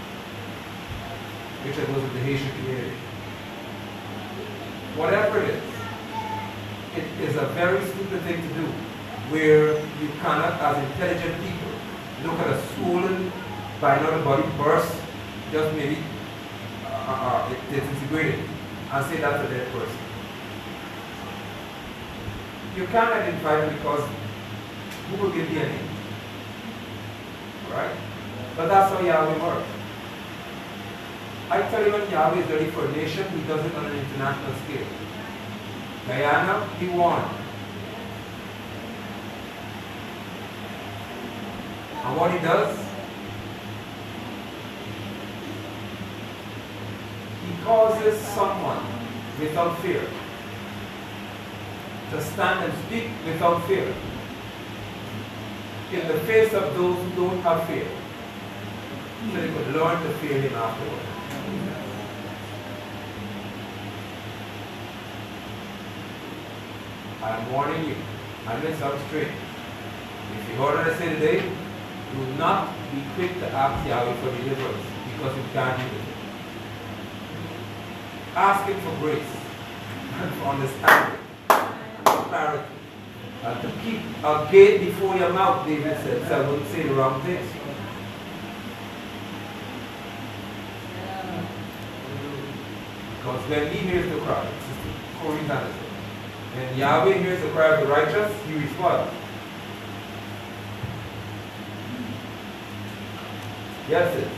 which are those of the Haitian community. Whatever it is a very stupid thing to do, where you cannot, as intelligent people, look at a swollen by another body burst, just maybe it disintegrated, and say that's a dead person. You can't identify them because who will give DNA? Right? But that's how Yahweh works. I tell you, when Yahweh is ready for a nation, he does it on an international scale. Guyana, he won. And what he does, he causes someone without fear to stand and speak without fear in the face of those who don't have fear, so they could learn to fear him afterwards. I'm warning you, I may sound strange. If you heard what I say today, do not be quick to ask Yahweh for deliverance because you can't do it. Ask him for grace and for understanding and for clarity. And to keep a gate before your mouth, David said, so I wouldn't say the wrong things. Because when he hears the cry, Sister Corey Anderson, when Yahweh hears the cry of the righteous, he responds. Yes, sis.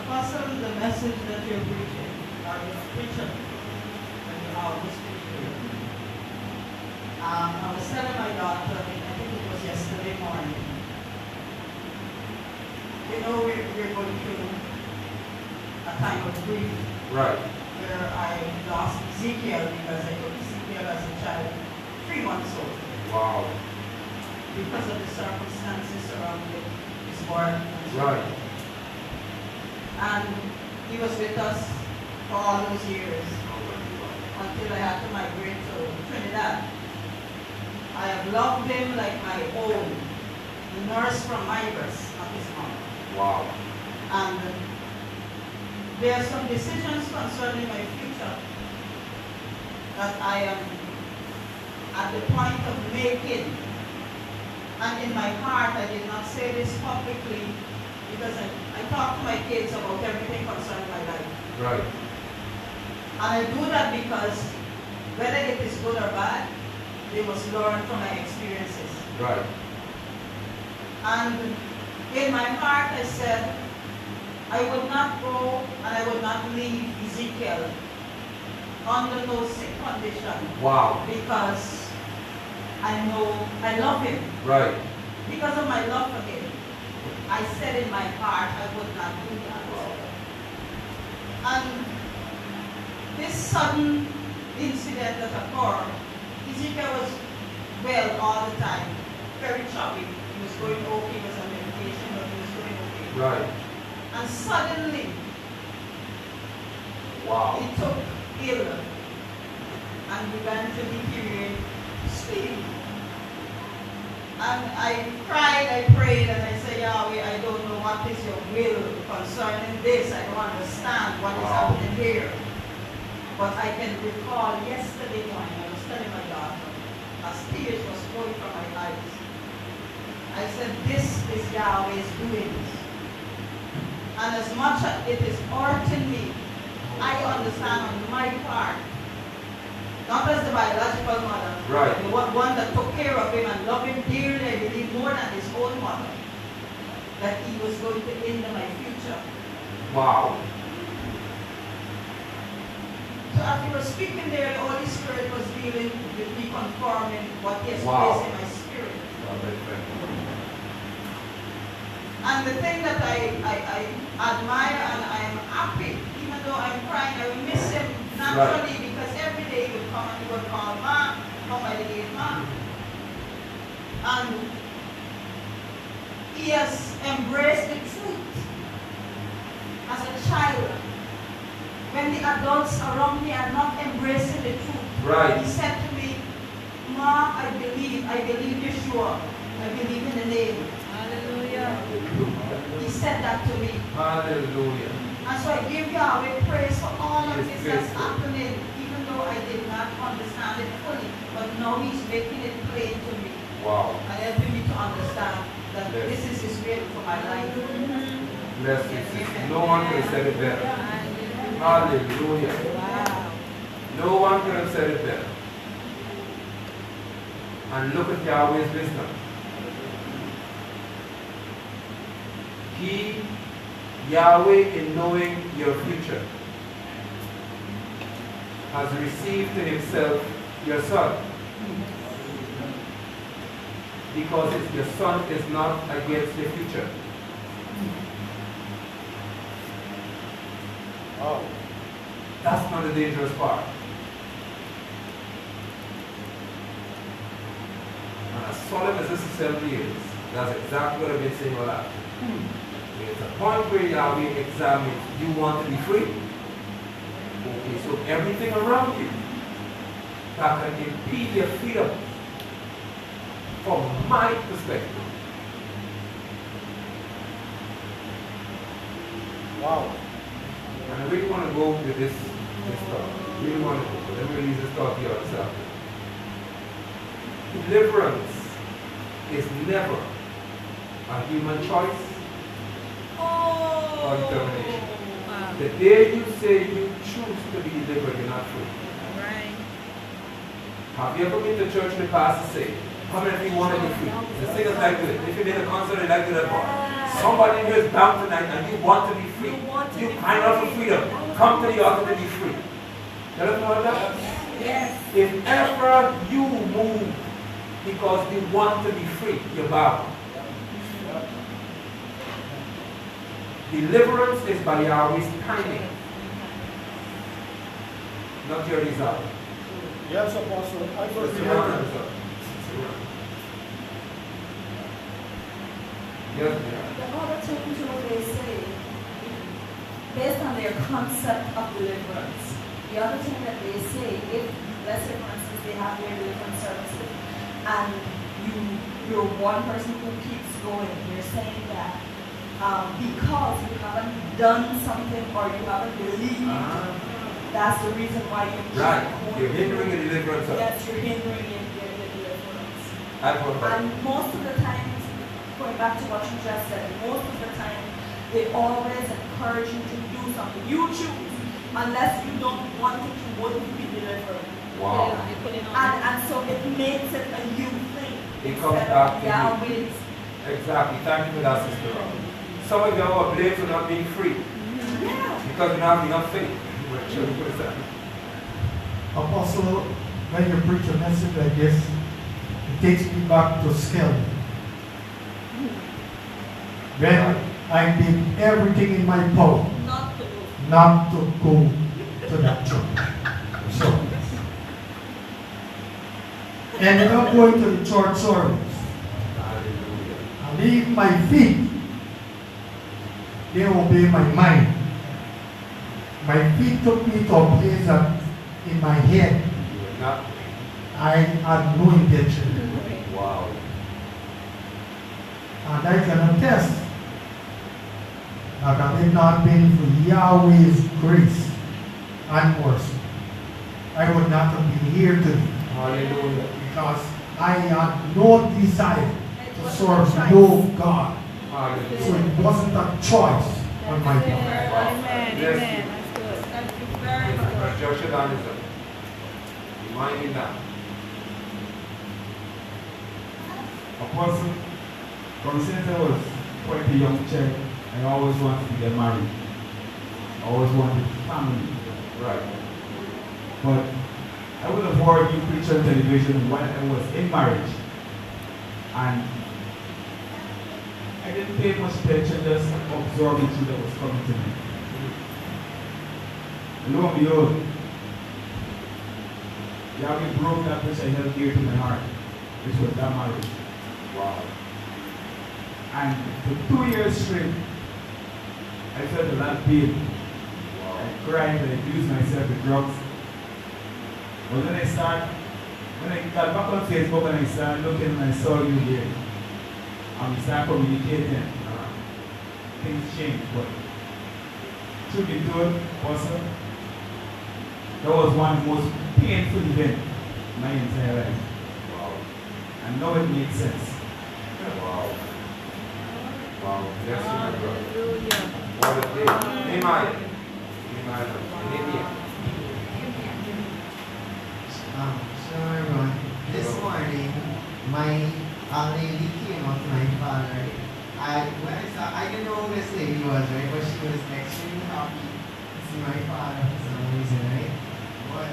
Apostle, the message that you're preaching, are you preaching? And you are listening to it. I was telling my daughter, I think it was yesterday morning, you know, we're going through a time of grief Right. where I lost Ezekiel because I took Ezekiel as a child, 3 months old, Wow. because of the circumstances surrounding his birth. Right. And he was with us for all those years until I had to migrate to Trinidad. I have loved him like my own, the nurse from my breast, not his mom. Wow. And there are some decisions concerning my future that I am at the point of making. And in my heart, I did not say this publicly because I talk to my kids about everything concerning my life. Right. And I do that because whether it is good or bad, they must learn from my experiences. Right. And in my heart, I said, I would not go and I would not leave Ezekiel under no sick condition. Wow. Because I know I love him. Right. Because of my love for him, I said in my heart I would not do that. And this sudden incident that occurred, Ezekiel was well all the time, very chubby. He was going okay, he was on medication, but he was going okay. Right. And suddenly, Wow. he took ill and began to deteriorate speedily. And I cried, I prayed, and I said, Yahweh, I don't know what is your will concerning this. I don't understand what is happening here. But I can recall yesterday morning, I was telling my daughter, as tears was flowing from my eyes. I said, this is Yahweh's doings. And as much as it is hurting me, I understand on my part, not as the biological mother, Right. the one that took care of him and loved him dearly, I believe more than his own mother, that he was going to end my future. Wow. So as he was speaking there, the Holy Spirit was dealing with me, confirming what he has Wow. placed in my spirit. God bless you. And the thing that I admire and I am happy, even though I'm crying, I will miss him naturally because every day he would come and he would call, Ma, come by the gate, Ma. And he has embraced the truth as a child. When the adults around me are not embracing the truth, Right. he said to me, Ma, I believe Yeshua. I believe in the name. Hallelujah. He said that to me. Hallelujah. And so I give Yahweh praise for all of Yes, this yes, that's happening, even though I did not understand it fully. But now he's making it plain to me Wow. and helping me to understand that Yes. this is his will for my life. Bless you. No one could have said it better. Hallelujah. Wow. No one could have said it better. And look at Yahweh's wisdom. Yahweh, in knowing your future, has received to himself your son. Because your son is not against your future. Oh, that's not the dangerous part. And as solemn as this assembly is, that's exactly what I've been saying all that. It's a point where Yahweh examines, you want to be free. Okay, so everything around you that can impede your freedom, from my perspective. Wow. And I really want to go with this thought. Really want to go. But let me release this thought here on Saturday. Deliverance is never a human choice or determination. Wow. The day you say you choose to be delivered, you're not free. Right. Have you ever been to church and the pastor say, come in if you want to be free? The singers like to it. If you did a concert, they like to that part. Somebody in here is bound tonight and you want to be free. You cry out for freedom. Come to the altar to be free. You ever heard that? Yes. If ever you move because you want to be free, you bow. Deliverance is by Yahweh's timing, not your desire. Yes, Apostle. I It's forgive around you. us. It's around. Yes, ma'am. The other times what they say, based on their concept of deliverance, the other thing that they say, if, let's say for instance, they have their deliverance services, and you're one person who keeps going, you're saying that because you haven't done something or you haven't believed, that's the reason why you keep Right. going. You're hindering the deliverance of Yes, you're hindering the deliverance. I've heard that. And most of the times, going back to what you just said, most of the time, they always encourage you to do something. You choose. Unless you don't want it, you wouldn't be delivered. Wow. And so it makes it a you thing. It comes instead back of to you. Yahweh's. Exactly. Thank you for that, Sister Rob. Some of you are blamed for not being free Yeah. because you don't have enough faith. Apostle, when you preach a message like this, it takes me back to skill. When I did everything in my power Not to do. not to go to that church. So, ended up going to the church service. Hallelujah. I leave my feet. They obey my mind. My feet took me to a place that in my head You were not. I had no intention. Wow. And I can attest that had it not been for Yahweh's grace and mercy, I would not have been here today Hallelujah. because I had no desire It to was serve a no God. So Hallelujah. it wasn't a choice on my part. Amen. Yes. Amen. That's good. Thank you very much. Joshua Danielson. Remind me now. Apostle, from since I was quite a young child, I always wanted to get married. I always wanted family. Right. But I would have heard you preach on television when I was in marriage. And I didn't pay much attention, just absorb the truth that was coming to me. And lo and behold, Yahweh broke that which I held dear to my heart, which was that marriage. Wow. And for 2 years straight, I felt a lot of pain. Wow. I cried, I abused myself with drugs. But when I got back on Facebook and I started looking and I saw you here, and we started communicating, things changed. But truth be told, also, that was one of the most painful events in my entire life. Wow. And now it makes sense. Wow. Wow. Yes, my brother. Hallelujah. What a day. Nehemiah. Nehemiah. So everyone, this morning, my lady came up to my father. When I saw, I didn't know who this lady was, right? But she was extremely happy to see my father for some reason, right? But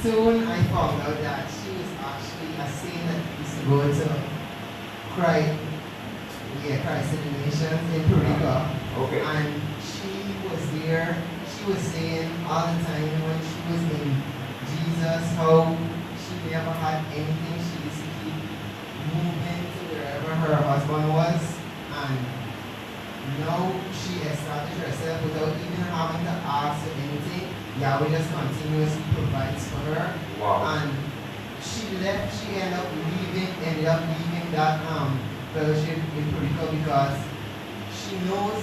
soon I found out that she was actually a saint that used to go to Christ in the Nations in Puerto Rico. Okay. And she was there. She was saying all the time when she was in Jesus, how she never had anything. She used to keep moving to wherever her husband was. And now she established herself without even having to ask for anything. Yahweh just continuously provides for her. Wow. And she ended up leaving that fellowship in Puerto Rico because she knows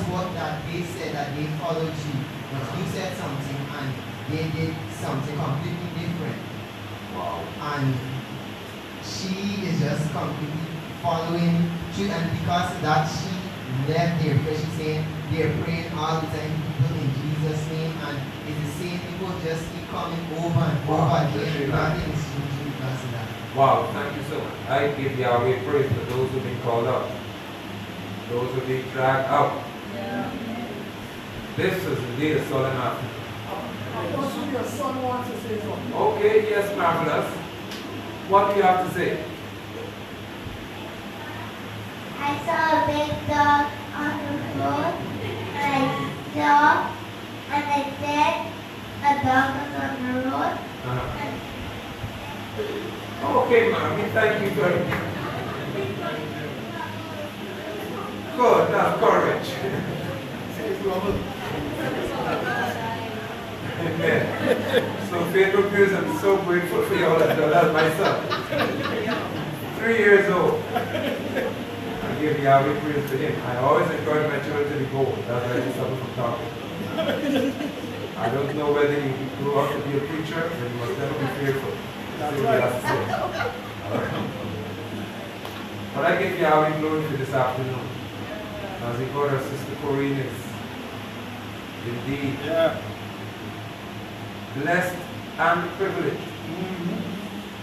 what that they said, that they followed you. But you said something and they did something completely different. Wow. And she is just completely following truth, and because of that she left there because she's saying they're praying all the time, people in Jesus' name, and it's the same people just keep coming over and over again. Nothing is changing because of that. Wow, thank you so much. I give Yahweh praise for those who've been called out, those who've been dragged out. Yeah. This is indeed a solemn afternoon. Possibly your son wants to say something. Okay, yes, marvelous. What do you have to say? I saw a big dog on the road, and I saw, and I said, a dog was on the road. Okay, mommy, thank you very much. Good, that's courage. Amen. So, faithful peers, I'm so grateful for you all that done that myself. 3 years old. I give Yahweh praise to him. I always encourage my children to be bold. That's why I just suffer from talking. I don't know whether you grew up to be a preacher, but you must never be fearful. That's See what he has to say. All right. But I give Yahweh glory for this afternoon. As he called our sister Corinne is indeed blessed and privileged.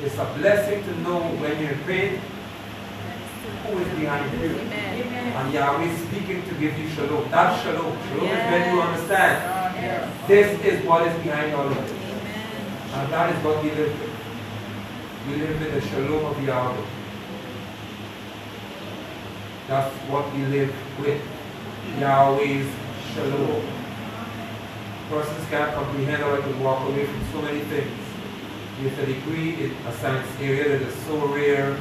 It's a blessing to know when you're in pain who is behind you. And Yahweh is speaking to give you shalom. That's shalom. Shalom is when you understand. This is what is behind all of this. And that is what we live with. We live with the shalom of Yahweh. That's what we live with. Yahweh's shalom. Persons can't comprehend how I can walk away from so many things. With a degree in a science area that is so rare,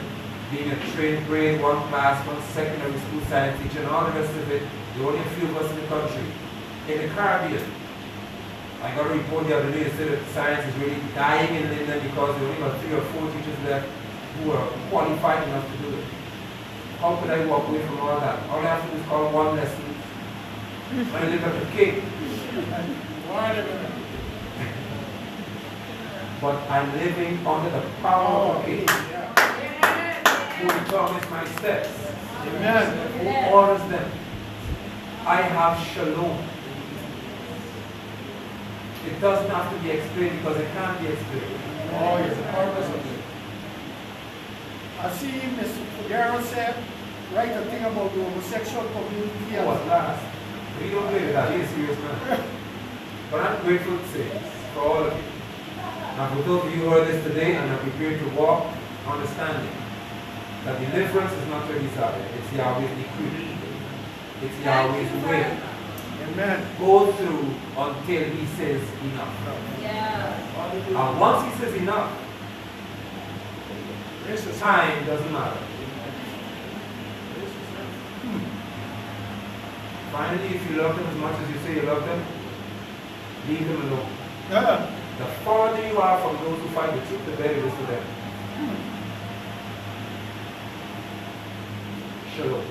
being a trained grade, one class, one secondary school science teacher, and all the rest of it, there are only a few of us in the country. In the Caribbean, I got a report the other day that said that science is really dying in England because there are only about 3 or 4 teachers left who are qualified enough to do it. How could I walk away from all that? All I have to do is call one lesson. I live like a king. But I'm living under the power of King, who determines my steps, who orders them. I have shalom. It doesn't have to be explained because it can't be explained. Oh, yes, the purpose of it. I see Mr. Figueroa said, write a thing about the homosexual community. Oh, at last. We don't play with that. He's a serious man. But I'm grateful to say for all of you. And for those of you who heard this today and are prepared to walk, understanding that deliverance is not your desire. It's Yahweh's decree. It's Yahweh's way. Amen. Go through until he says enough. And once he says enough, time doesn't matter. Finally, if you love them as much as you say you love them, leave them alone. The farther you are from those who find the truth, the better it is for them. Shalom.